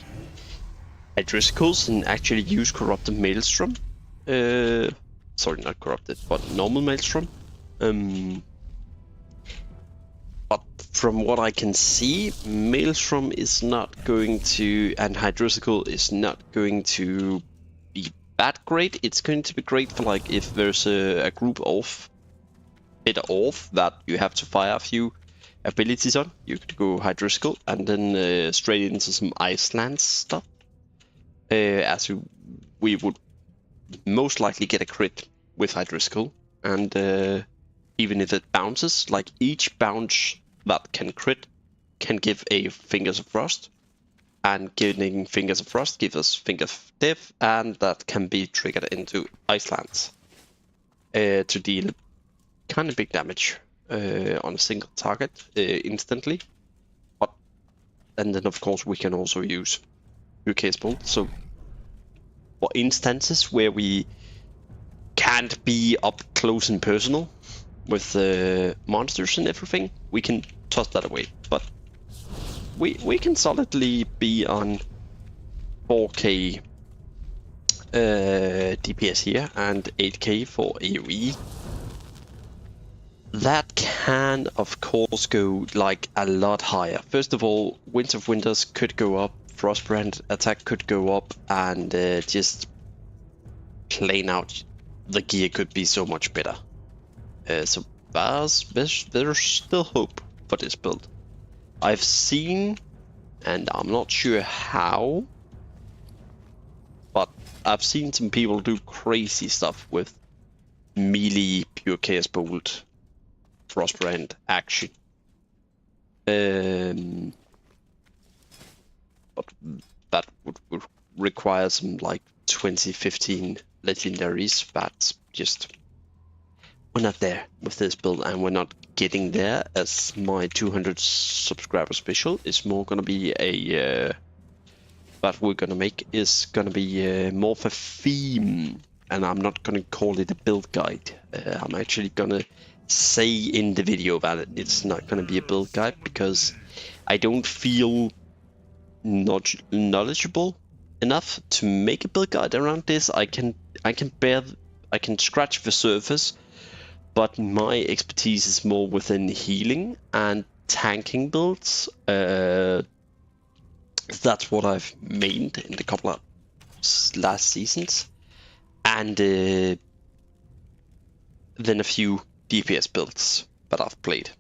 Hydriscals and actually use Corrupted Maelstrom. Sorry, not Corrupted, but normal Maelstrom. But from what I can see, Maelstrom is not going to, and Hydriscal is not going to be that great. It's going to be great for like if there's a group of off that you have to fire a few abilities on. You could go Hydriscal and then straight into some Iceland stuff. As we would most likely get a crit with Hydriscal, and even if it bounces, like each bounce that can crit can give a Fingers of Frost, and getting Fingers of Frost gives us Fingers of Death, and that can be triggered into Icelands to deal kind of big damage on a single target instantly. And then of course we can also use UK's Bolt. So for instances where we can't be up close and personal, with monsters and everything, we can toss that away. But we can solidly be on 4K DPS here and 8K for AoE. That can, of course, go like a lot higher. First of all, Winds of Winters could go up, Frostbrand attack could go up, and just plain out, the gear could be so much better. So there's still hope for this build. I've seen, and I'm not sure how, but I've seen some people do crazy stuff with melee pure Chaos Bolt Frostbrand action. But that would require some like 2015 legendaries. That's just, we're not there with this build, and we're not getting there, as my 200 subscriber special is more gonna be a that we're gonna make is gonna be more of a theme, and I'm not gonna call it a build guide. I'm actually gonna say in the video that it's not gonna be a build guide, because I don't feel knowledgeable enough to make a build guide around this. I can scratch the surface, but my expertise is more within healing and tanking builds. That's what I've mained in the couple of last seasons, and then a few DPS builds that I've played.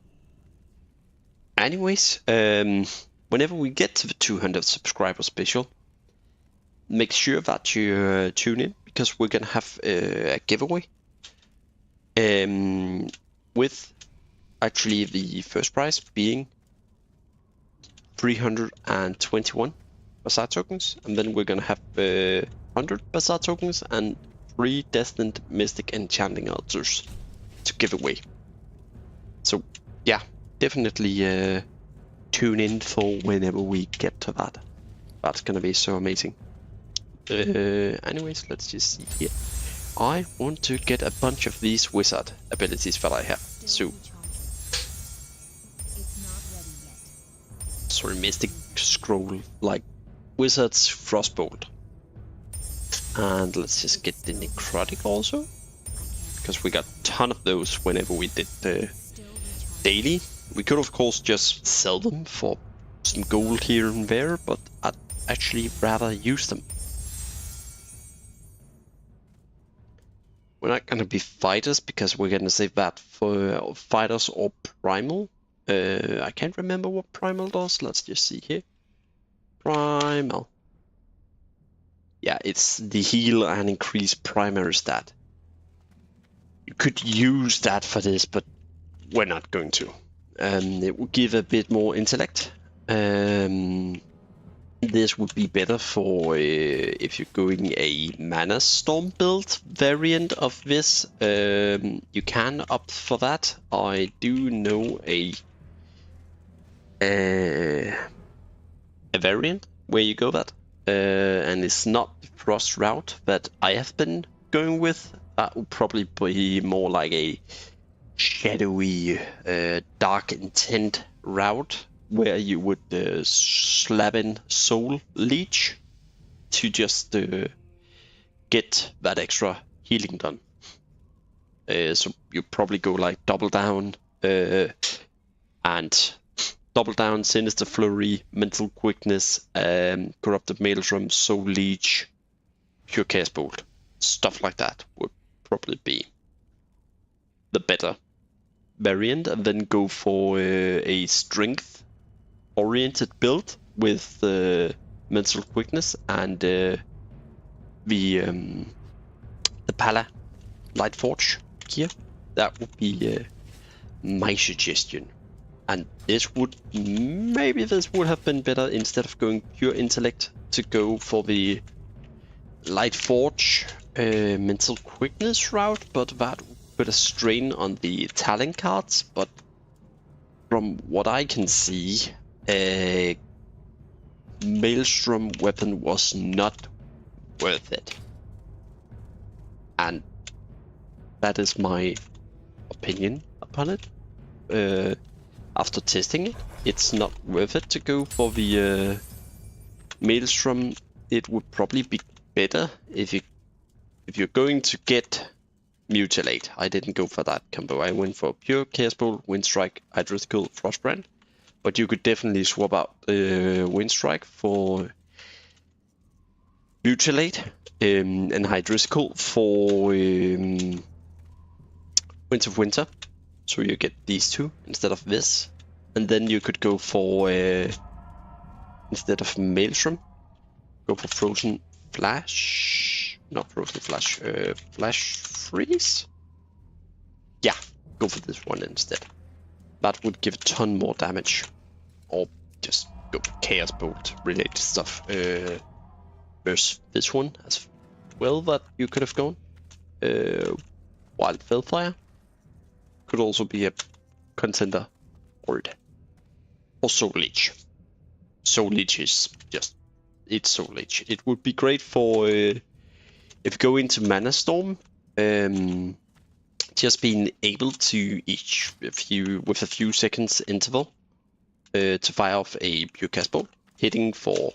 Anyways, whenever we get to the 200 subscriber special, make sure that you tune in, because we're gonna have a giveaway with actually the first prize being 321 Bazaar tokens, and then we're gonna have 100 Bazaar tokens and 3 Destined Mystic Enchanting Altars to give away. So yeah, definitely tune in for whenever we get to that. That's gonna be so amazing. Anyways, let's just see here. I want to get a bunch of these wizard abilities that I have. So, sorry, Mystic Scroll, like Wizard's Frostbolt. And let's just get the Necrotic also, because we got a ton of those whenever we did the daily. We could of course just sell them for some gold here and there, but I'd actually rather use them. We're not gonna be fighters, because we're gonna save that for fighters or primal. I can't remember what primal does. Let's just see here. Primal. Yeah, it's the heal and increase primary stat. You could use that for this, but we're not going to. It will give a bit more intellect. This would be better for if you're going a Mana Storm build variant of this. You can opt for that. I do know a variant where you go that, and it's not the Frost route that I have been going with. That would probably be more like a shadowy, dark intent route, where you would slap in Soul Leech to just get that extra healing done. So you probably go like Double Down, and Double Down, Sinister Flurry, Mental Quickness, Corrupted Maelstrom, Soul Leech, Pure Chaos Bolt. Stuff like that would probably be the better variant, and then go for a strength oriented build with Mental Quickness and the Pala Lightforge gear. That would be my suggestion. And this would have been better, instead of going pure intellect, to go for the Lightforge Mental Quickness route, but that would put a strain on the talent cards. But from what I can see, Maelstrom weapon was not worth it, and that is my opinion upon it, after testing it, it's not worth it to go for the Maelstrom. It would probably be better if you're going to get Mutilate. I didn't go for that combo. I went for pure Chaos Bolt, Windstrike, Hydrothicul, Frostbrand. But you could definitely swap out Windstrike for Mutilate and Hydrothicul for Winds of Winter. So you get these two instead of this. And then you could go for, instead of Maelstrom, go for Frozen Flash. Not Frozen Flash, Flash Freeze? Yeah, go for this one instead. That would give a ton more damage. Or just go Chaos Bolt related stuff. Versus this one as well that you could have gone. Wild Felfire could also be a contender for it. Or Soul Leech. Soul Leech is just, it's Soul Leech. It would be great for if you go into Mana Storm, just being able to with a few seconds interval to fire off a pure Chaos Bolt, hitting for,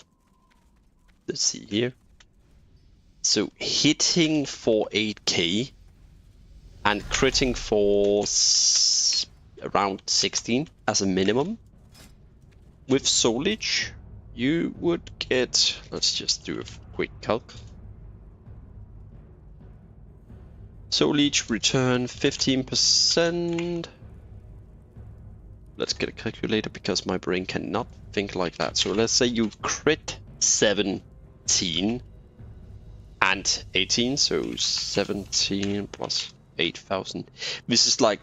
let's see here. So hitting for 8k and critting for around 16 as a minimum. With Soul Leech, you would get, let's just do a quick calc. Soul Leech return 15%. Let's get a calculator because my brain cannot think like that. So let's say you crit 17 and 18, so 17 plus 8,000. This is like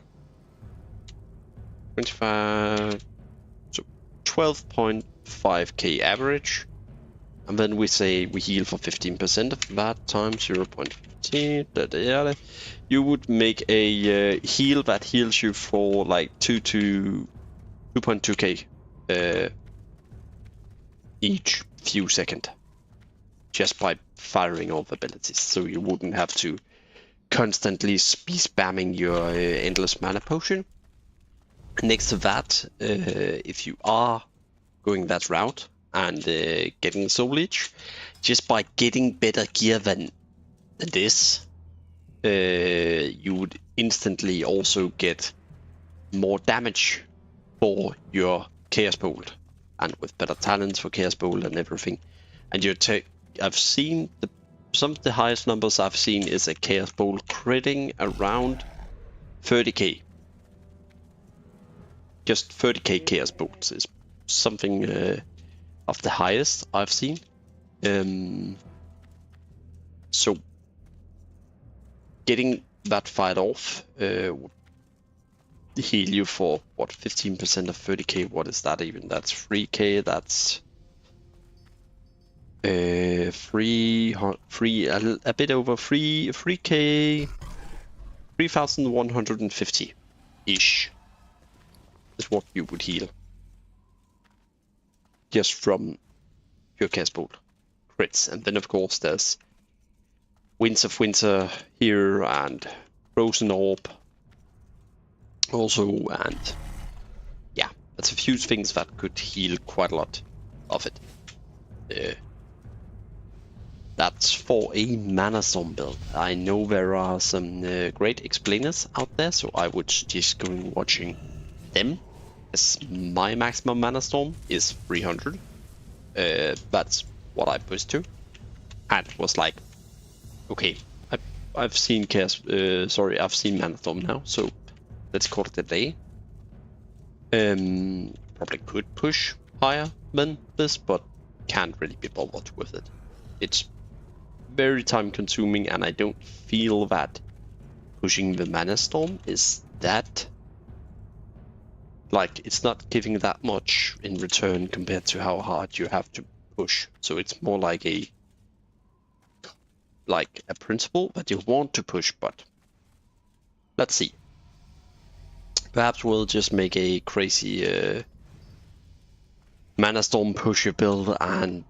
25, so 12.5k average. And then we say we heal for 15% of that times 0.15. You would make a heal that heals you for like 2.2k each few seconds, just by firing off abilities. So you wouldn't have to constantly be spamming your endless mana potion. Next to that, if you are going that route and getting Soul Leech, just by getting better gear than this, you would instantly also get more damage for your Chaos Bolt, and with better talents for Chaos Bolt and everything. And I've seen some of the highest numbers I've seen is a Chaos Bolt critting around 30k. Just 30k Chaos Bolts is something of the highest I've seen. So getting that fight off would heal you for what, 15% of 30k? What is that even? That's 3k. That's a bit over 3k, 3,150 ish is what you would heal just from your Chaos Bolt crits. And then of course there's Winds of Winter here and Frozen Orb also, and yeah, that's a few things that could heal quite a lot of it. That's for a Mana Storm build. I know there are some great explainers out there, so I would suggest going watching them, as my maximum Mana Storm is 300. That's what I pushed to, and was like, okay, I've seen I've seen Mana Storm now, so let's call it a day. Probably could push higher than this, but can't really be bothered with it. It's very time consuming, and I don't feel that pushing the Mana Storm is that, like, it's not giving that much in return compared to how hard you have to push. So it's more like a principle that you want to push, but let's see. Perhaps we'll just make a crazy Mana Storm pusher build and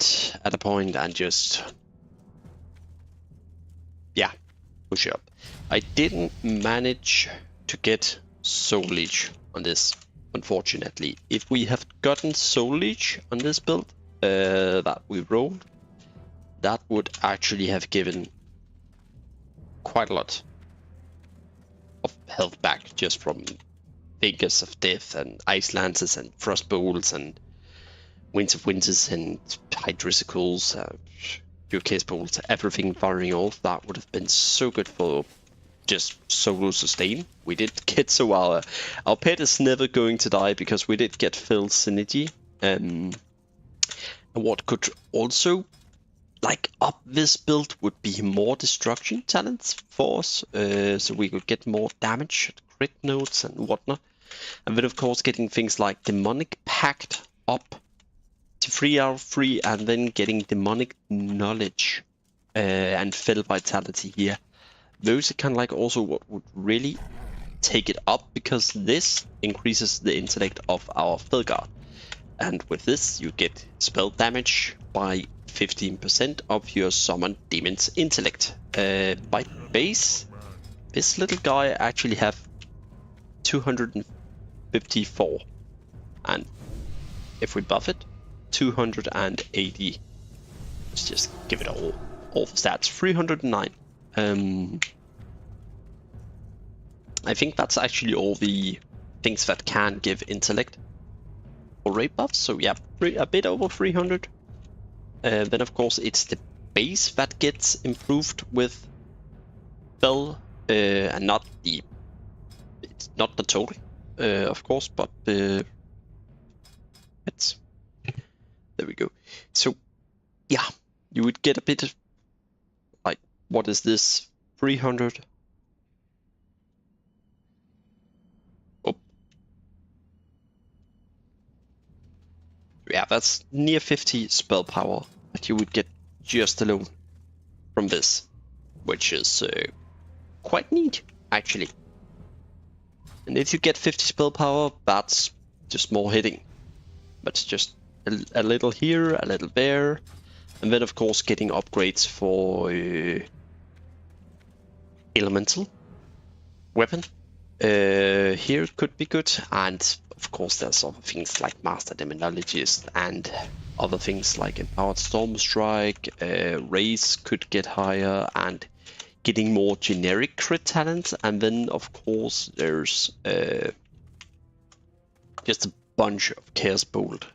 at a point and just, yeah, push up. I didn't manage to get Soul Leech on this, unfortunately. If we have gotten Soul Leech on this build that we rolled, that would actually have given quite a lot of health back just from Fingers of Death and Ice Lances and Frost Bowls and Winds of Winters and Hydrisicles, UK's Bowls, everything firing off. That would have been so good for just solo sustain. We did get, so our pet is never going to die because we did get Phil Synergy. And what could also like up this build would be more destruction talents for us, so we could get more damage, crit notes and whatnot. And then of course getting things like Demonic Pact up to 3 out of 3, and then getting Demonic Knowledge and Fell Vitality here. Those are kind of like also what would really take it up, because this increases the intellect of our Felguard. And with this you get spell damage by 15% of your summoned demon's intellect. By base, this little guy actually have 254, and if we buff it, 280. Let's just give it all the stats. 309. I think that's actually all the things that can give intellect or rate buffs. So yeah, a bit over 300. Then of course it's the base that gets improved with Bell, and not the total, of course, but it's there we go. So yeah, you would get a bit of like, what is this, 300? Oh, yeah, that's near 50 spell power that you would get just alone from this, which is quite neat actually. And if you get 50 spell power, that's just more hitting. But just a little here, a little there. And then of course getting upgrades for elemental weapon here could be good. And of course there's other things like Master Demonologist and other things like Empowered Storm Strike. Raise could get higher, and getting more generic crit talents. And then of course there's just a bunch of Chaos Bolt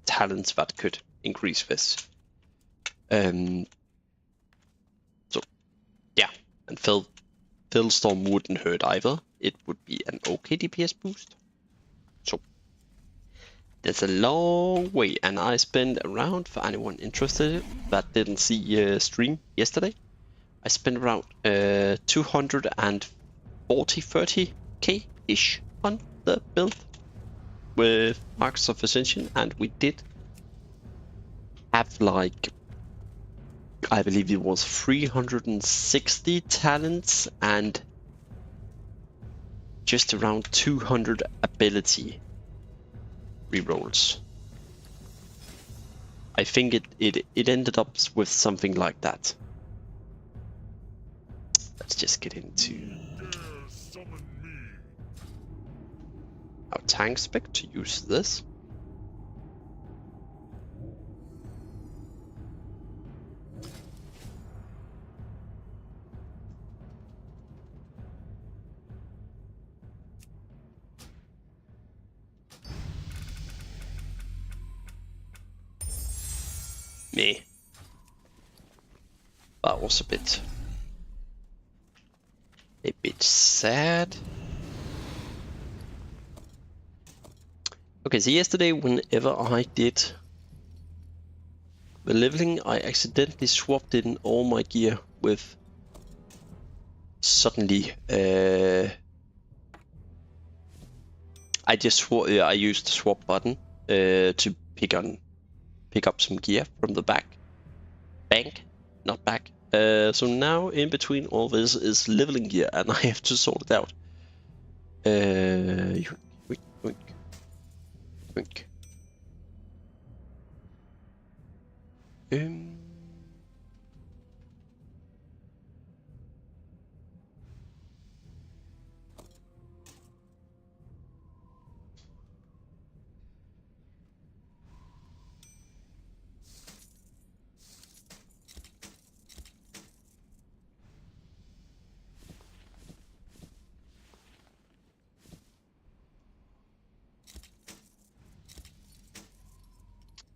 talents that could increase this. So yeah, and Storm wouldn't hurt either. It would be an okay DPS boost. So there's a long way, and I spent around, for anyone interested that didn't see stream yesterday, I spent around 230k ish on the build with Marks of Ascension, and we did have like, I believe it was 360 talents and just around 200 ability rerolls. I think it ended up with something like that. Let's just get into our tank spec to use this. Me. That was a bit sad. Okay, so yesterday whenever I did the leveling, I accidentally swapped in all my gear with suddenly I used the swap button to pick up some gear from the bank, not back. So now in between all this is leveling gear, and I have to sort it out. Yoink.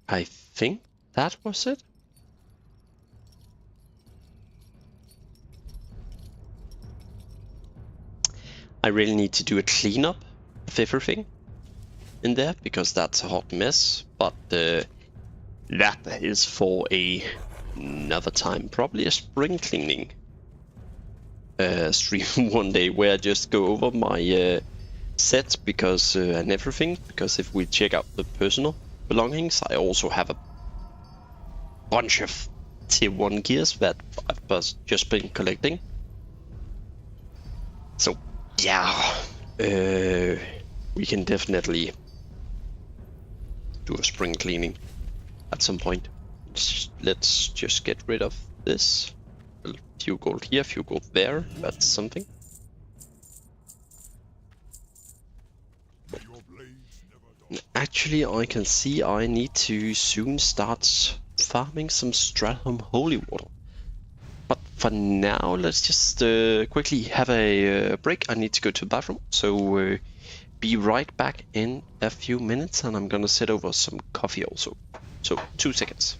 I think that was it. I really need to do a cleanup of everything in there because that's a hot mess, but that is for another time, probably a spring cleaning stream one day where I just go over my sets because and everything, because if we check out the personal belongings, I also have a bunch of tier 1 gears that I've just been collecting. So yeah, we can definitely do a spring cleaning at some point. Let's just get rid of this. A few gold here, a few gold there. That's something. Actually, I can see I need to soon start farming some Stratholme Holy Water. But for now, let's just quickly have a break. I need to go to the bathroom, so be right back in a few minutes, and I'm gonna set over some coffee also. So 2 seconds.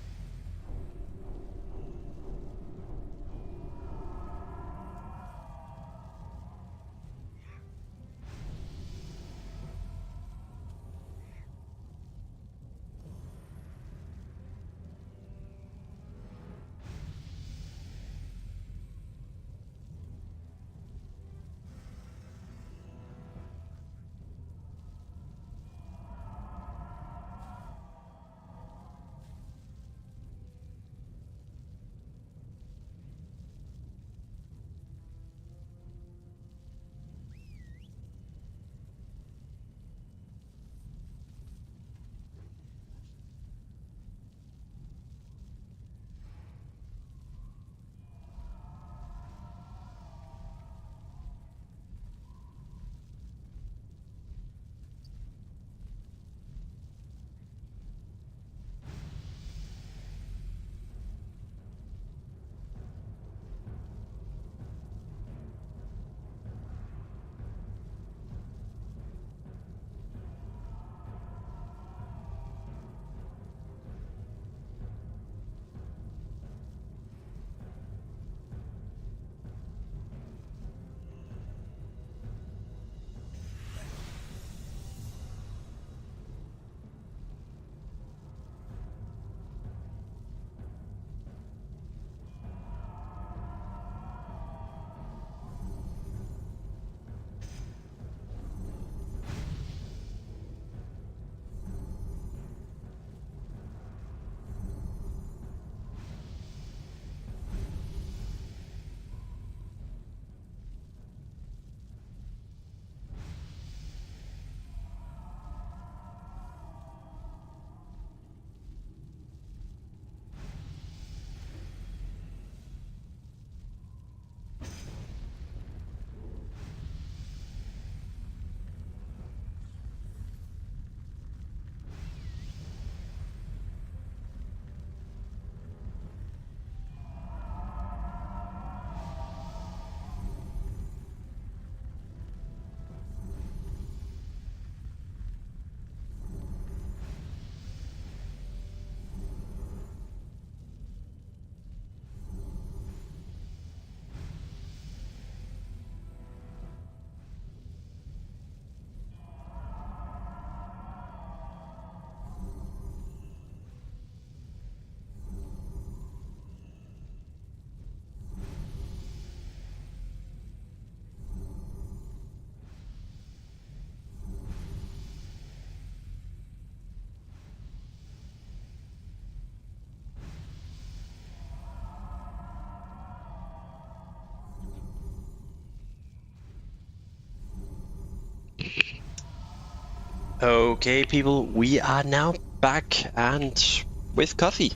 Okay, people, we are now back and with coffee.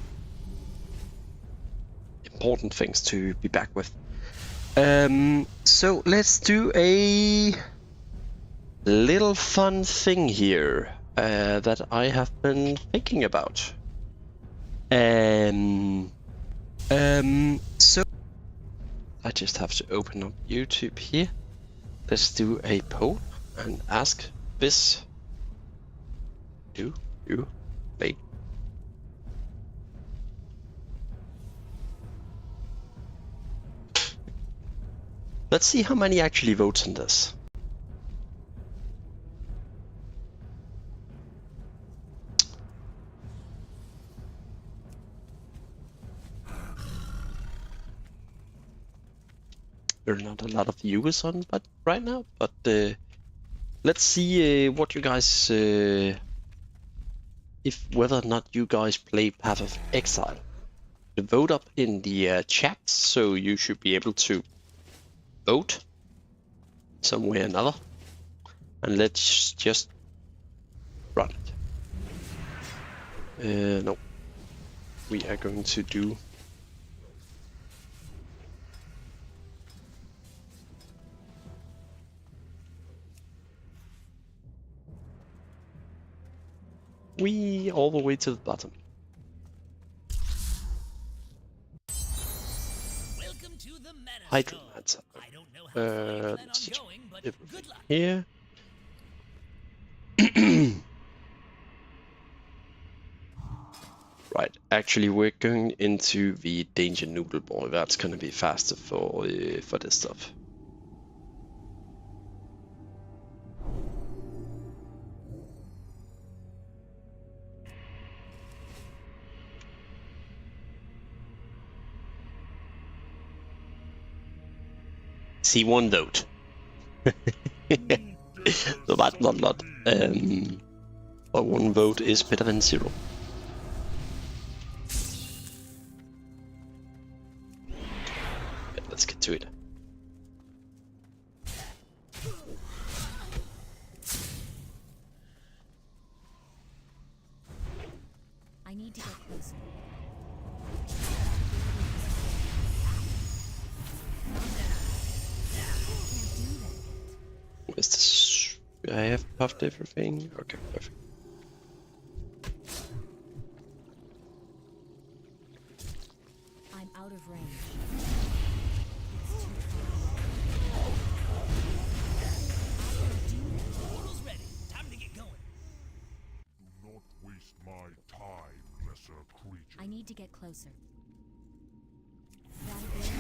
Important things to be back with. So let's do a little fun thing here that I have been thinking about. So I just have to open up YouTube here. Let's do a poll and ask this. Do you play Let's see how many actually votes on this. There are not a lot of viewers on but right now, but let's see what you guys, whether or not you guys play Path of Exile. Vote up in the chat, so you should be able to vote some way or another. And let's just run it. No, we are going to do. We all the way to the bottom. Welcome to the Hydromancer. I don't know how far you plan Let's on just going, but everything good luck. here. Right, actually we're going into the Danger Noodle Boy. That's gonna be faster for this stuff. See, one vote. So that's not a lot. But one vote is better than zero. Yeah, let's get to it. I need to get closer. Where's this? I have puffed everything. Okay, perfect. I'm out of range. Portal's ready. Time to get going. Do not waste my time, lesser creature. I need to get closer. That ability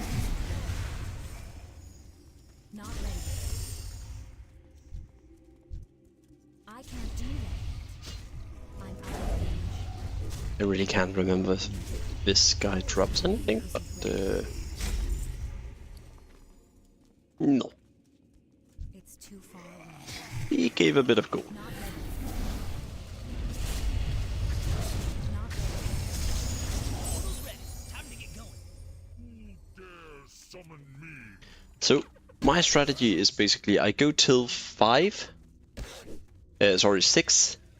not ready yet. I can't do that. I'm out of range. I really can't remember if this guy drops anything, but no. It's too far away. He gave a bit of gold. Not ready. Not ready. Portal's ready. Time to get going. Who dares summon me? So my strategy is basically I go till 6,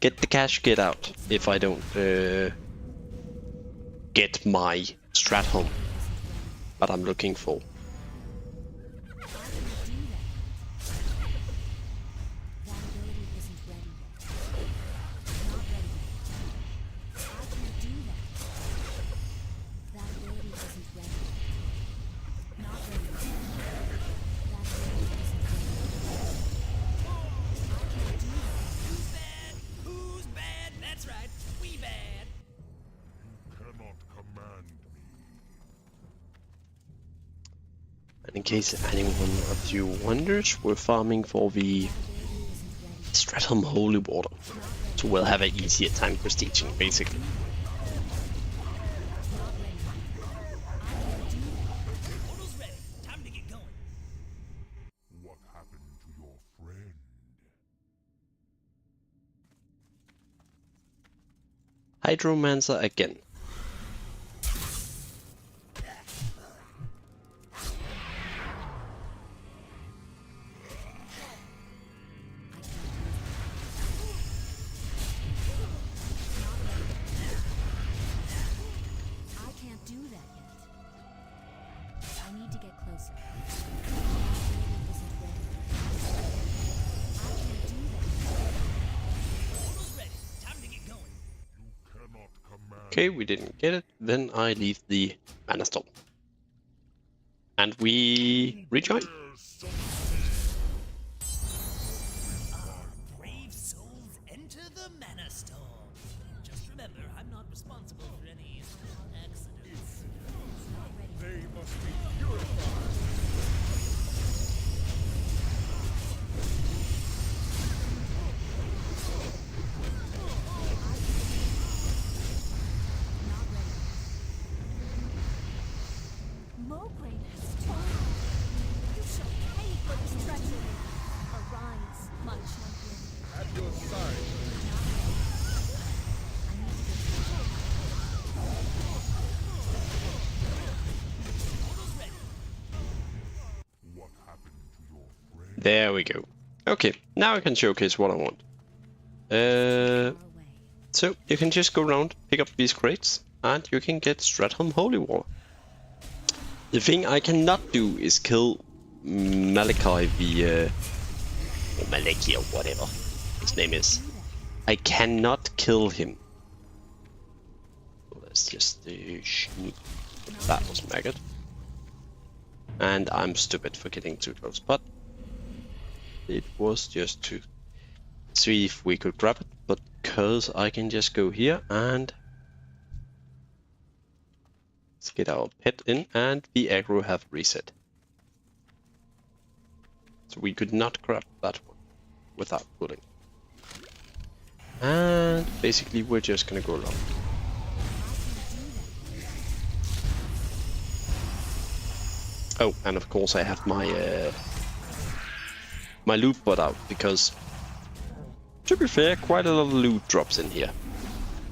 get the cash, get out if I don't get my strat home that I'm looking for. I can't do that. That ability isn't ready yet. Not ready yet. I can't do that. That ability isn't ready yet. Not ready yet. That ability isn't ready yet. I can't do that. Who's bad? Who's bad? That's right. We bad. You cannot command me. And in case anyone of you wonders, we're farming for the That ability isn't ready. Stratham Holy Water, so we'll have an easier time prestiging basically. Not ready yet. I can't do that. Portal's ready. Time to get going. What happened to your friend? Hydromancer again. I can't do that yet. I need to get closer. Isn't ready. I can't do that. Portal's ready. Time to get going. You cannot command Okay, we didn't get it. Then I leave the Mana Storm. And we rejoin. Dares summon me. Brave souls enter the Mana Storm. Just remember, I'm not responsible for any accidents. They must be purified. There we go. Okay, now I can showcase what I want. Far away. So you can just go around, pick up these crates, and you can get Stratholme Holy War. The thing I cannot do is kill Malachi or Maleki or whatever his name is. I cannot kill him. So let's just sneak. That was maggot. And I'm stupid for getting too close, but it was just to see if we could grab it, but because I can just go here and let's get our pet in, and the aggro have reset. So we could not grab that one without pulling. And basically we're just gonna go along. Oh, and of course I have my my loot bot out, because to be fair, quite a lot of loot drops in here.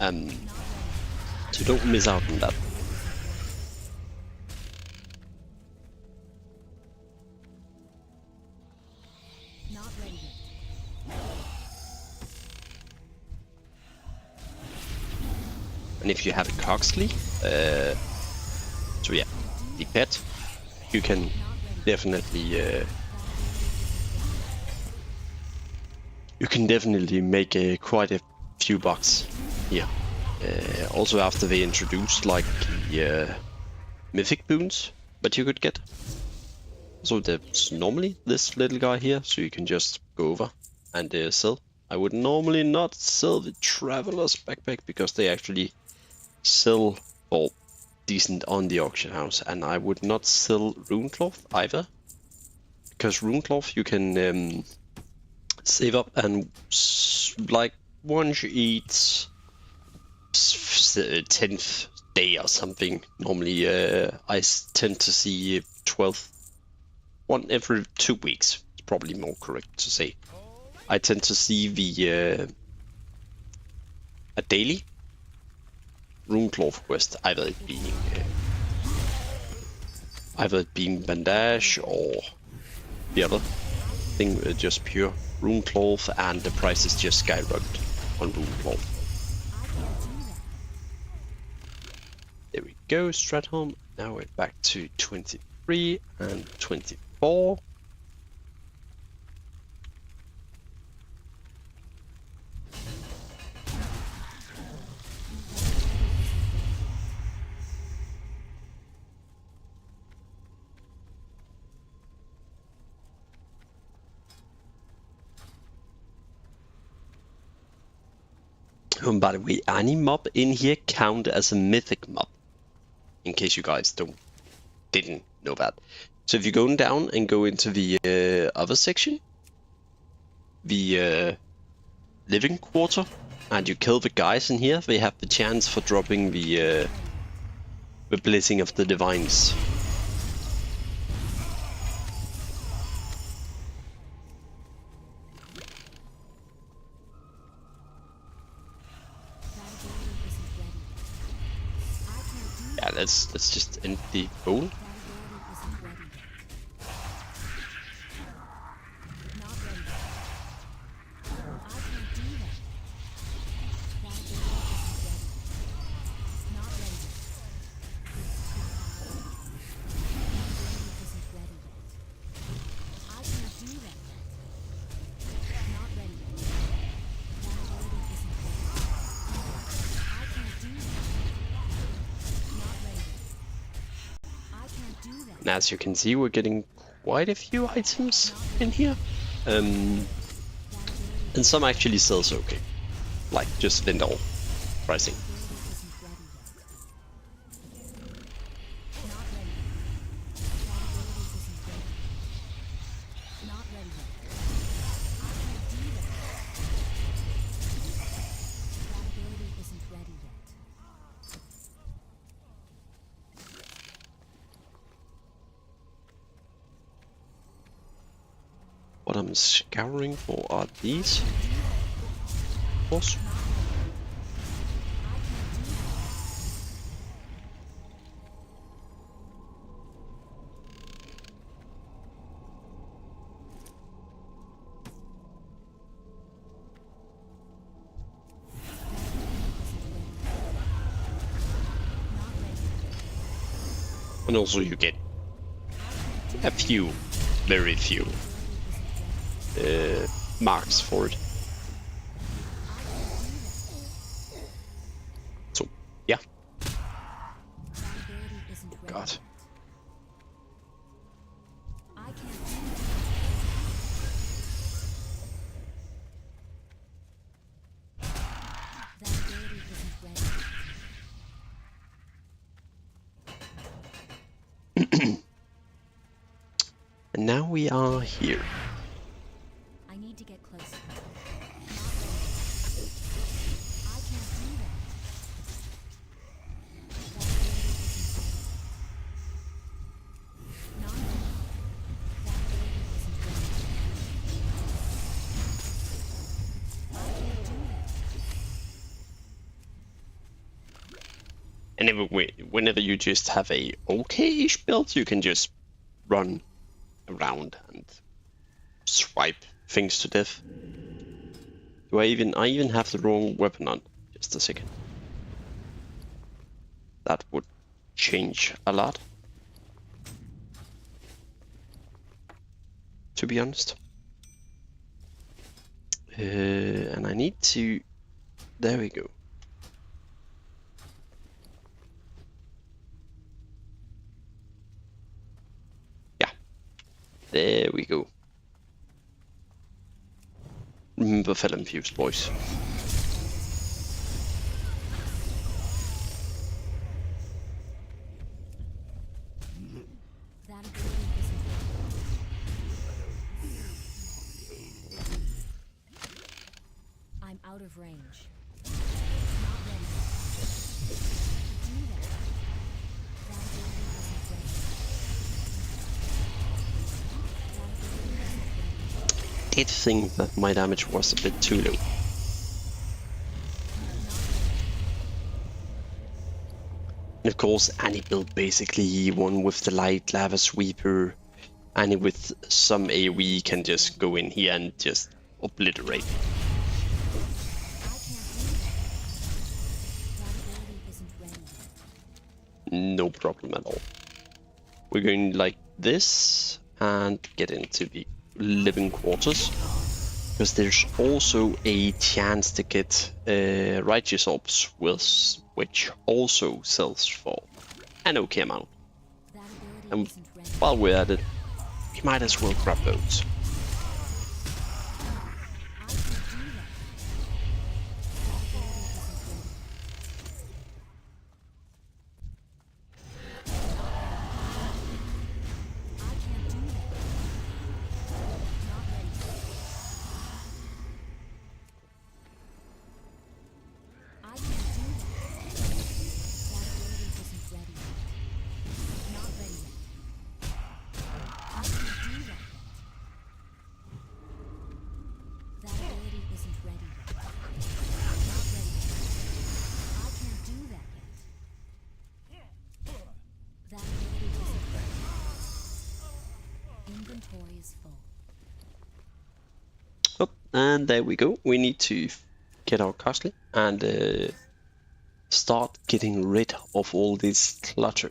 So don't miss out on that. Not ready yet. And if you have a Coxley, so yeah, the pet, you can definitely make quite a few bucks here. Also after they introduced like the mythic boons that you could get. So there's normally this little guy here, so you can just go over and sell. I would normally not sell the Traveler's Backpack because they actually sell for decent on the auction house, and I would not sell Runecloth either, because Runecloth you can save up, and like once you eat 10th day or something, normally I tend to see 12th, one every 2 weeks, it's probably more correct to say. I tend to see the a daily Runecloth quest, either it being bandage or the other thing, just pure Runecloth, and the prices just skyrocket on Runecloth. There we go, Stratholme. Now we're back to 23 and 24. By the way, any mob in here count as a mythic mob, in case you guys didn't know that. So if you're going down and go into the other section, the living quarter, and you kill the guys in here, they have the chance for dropping the blessing of the divines. Yeah, let's just end the bowl. And as you can see, we're getting quite a few items in here. And some actually sells okay. Like just Lindor pricing. What I'm scouring for are these. Of course. And also you get a few, very few, marks for it. So, yeah. God. I can't do that. That ability isn't ready. And now we are here. I need to get closer. Not ready. I can't do that. That ability isn't ready. Not ready. That ability isn't ready. I can't do that. And whenever you just have a okay-ish build, you can just run around and swipe things to death. Do I even have the wrong weapon on? Just a second. That would change a lot, to be honest. And I need to... There we go. Yeah. There we go. Remember Felon Fuse, boys. That ability isn't ready. I'm out of range. Not ready. Do that. That ability isn't ready. That ability isn't ready. Did think that my damage was a bit too low. And of course, any build basically, one with the light lava sweeper, any with some AoE can just go in here and just obliterate. I can't do that. That ability isn't ready. No problem at all. We're going like this and get into the living quarters. Because there's also a chance to get righteous orbs, which also sells for an okay amount. That ability And isn't ready. while we're at it, we might as well grab those. I can't do that. That ability isn't ready. I can't do that. Not ready. I can't do that. That ability isn't ready yet. Not ready yet. I can't do that yet. That ability isn't ready yet. Not ready yet. I can't do that yet. That ability isn't ready. Inventory is full. Oh, and there we go. We need to get our costly and start getting rid of all this clutter.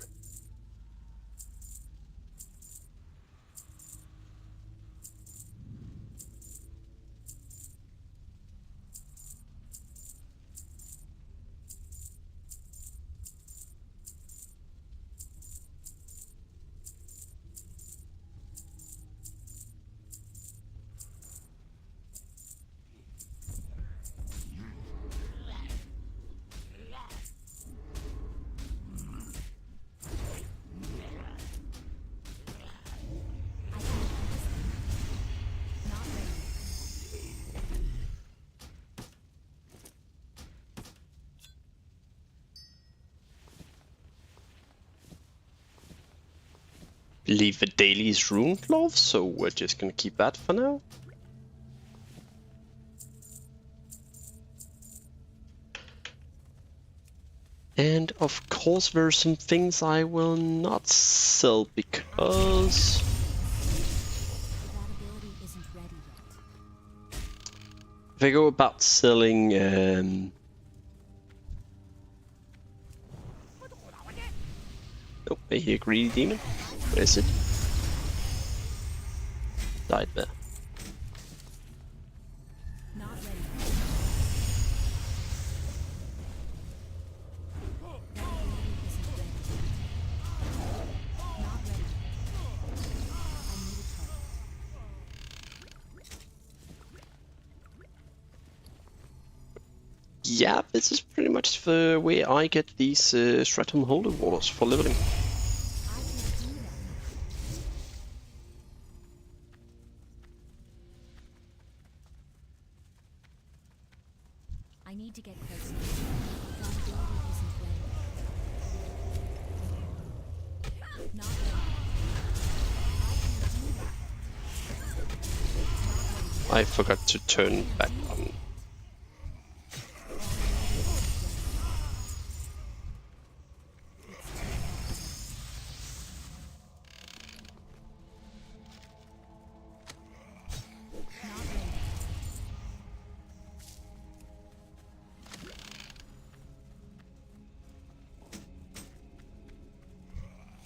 I can't do this. Not ready. Believe the daily is rune cloth, so we're just gonna keep that for now. And of course there are some things I will not sell because That ability isn't ready yet. if I go about selling Oh, I hear greedy demon. Where is it? Died there. Not ready. That ability isn't ready. Not ready. I need a target. Yeah, this is pretty much the way I get these Stratum Holy Waters for leveling. I can't do that. I need to get closer. That ability isn't ready. Not ready. I can't do that. I forgot to turn back on. Not ready.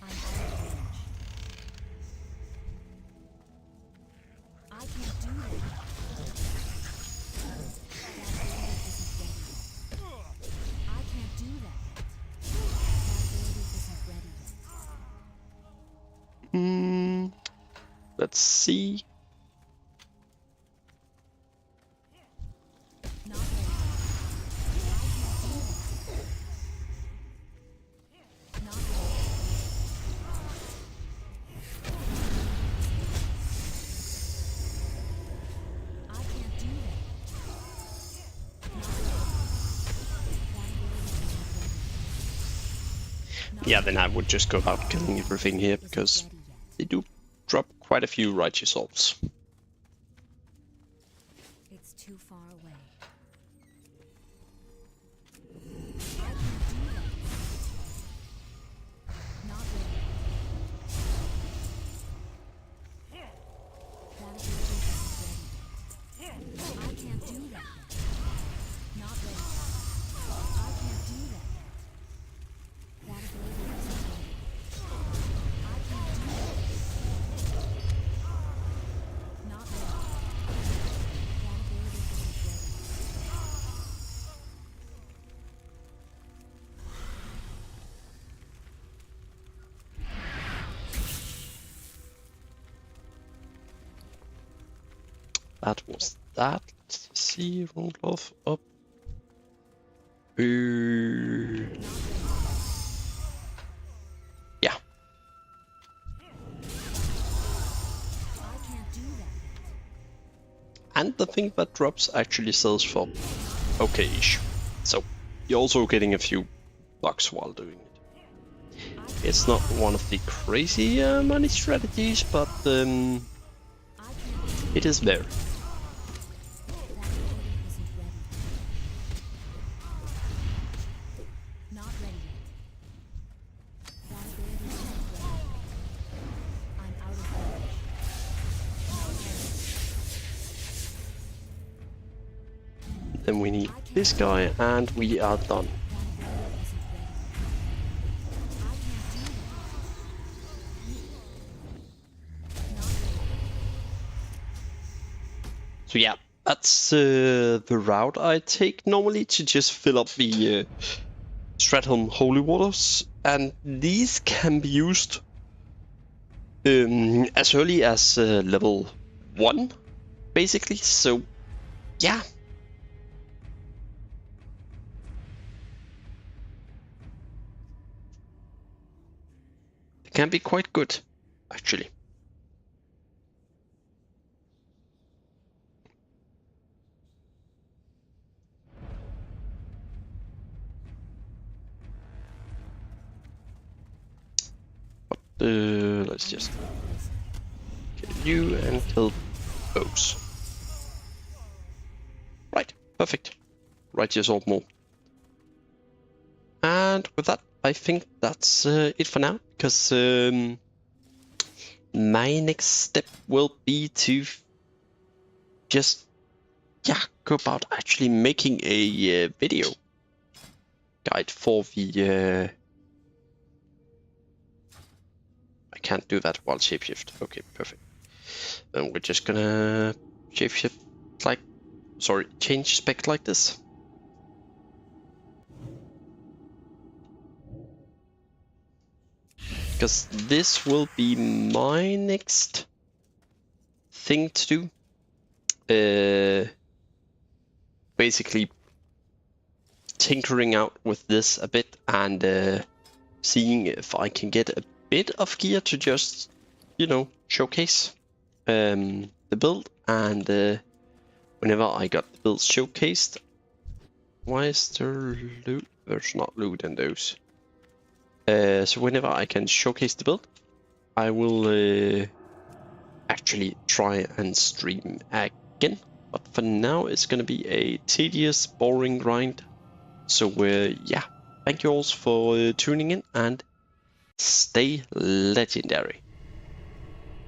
I'm out of range. I can't do that. That ability isn't ready. I can't do that yet. That ability isn't ready yet. Let's see. Not ready. I can't do that. Not ready. I can't do that. Not ready. That ability isn't ready. Not Yeah, then I would just go about killing everything here because ready yet. they do drop quite a few righteous orbs. It's too far away. I can't do that. Not ready. That ability isn't ready yet. I can't do that yet. Not ready. I can't do that yet. That ability isn't ready. I can't do that. Not ready. That ability isn't ready. That was that. Let's see, Rundloff up. Yeah, I can't do that yet. and the thing that drops actually sells for okay-ish. So you're also getting a few bucks while doing it. It's not one of the crazy money strategies, but I can't do it is there. that ability isn't ready. Not ready yet. That ability isn't ready. I'm out of range. Not ready. Then we need this guy, and we are done. That ability isn't ready. I can't do that. Not ready. So yeah, that's the route I take normally to just fill up the Stratholme Holy Waters, and these can be used as early as level 1, basically. So yeah. It can be quite good, actually. Let's just kill you and kill those. Right, perfect. Righteous Orb more. And with that, I think that's it for now, because my next step will be to just, yeah, go about actually making a video guide for the I can't do that while shapeshift. Okay, perfect. Then we're just gonna shapeshift like, sorry, change spec like this. Because this will be my next thing to do. Basically tinkering out with this a bit and seeing if I can get a bit of gear to just, you know, showcase the build. And whenever I got the builds showcased, why is there loot? There's not loot in those. So whenever I can showcase the build, I will actually try and stream again. But for now, it's gonna be a tedious, boring grind. So yeah, thank you all for tuning in and stay legendary.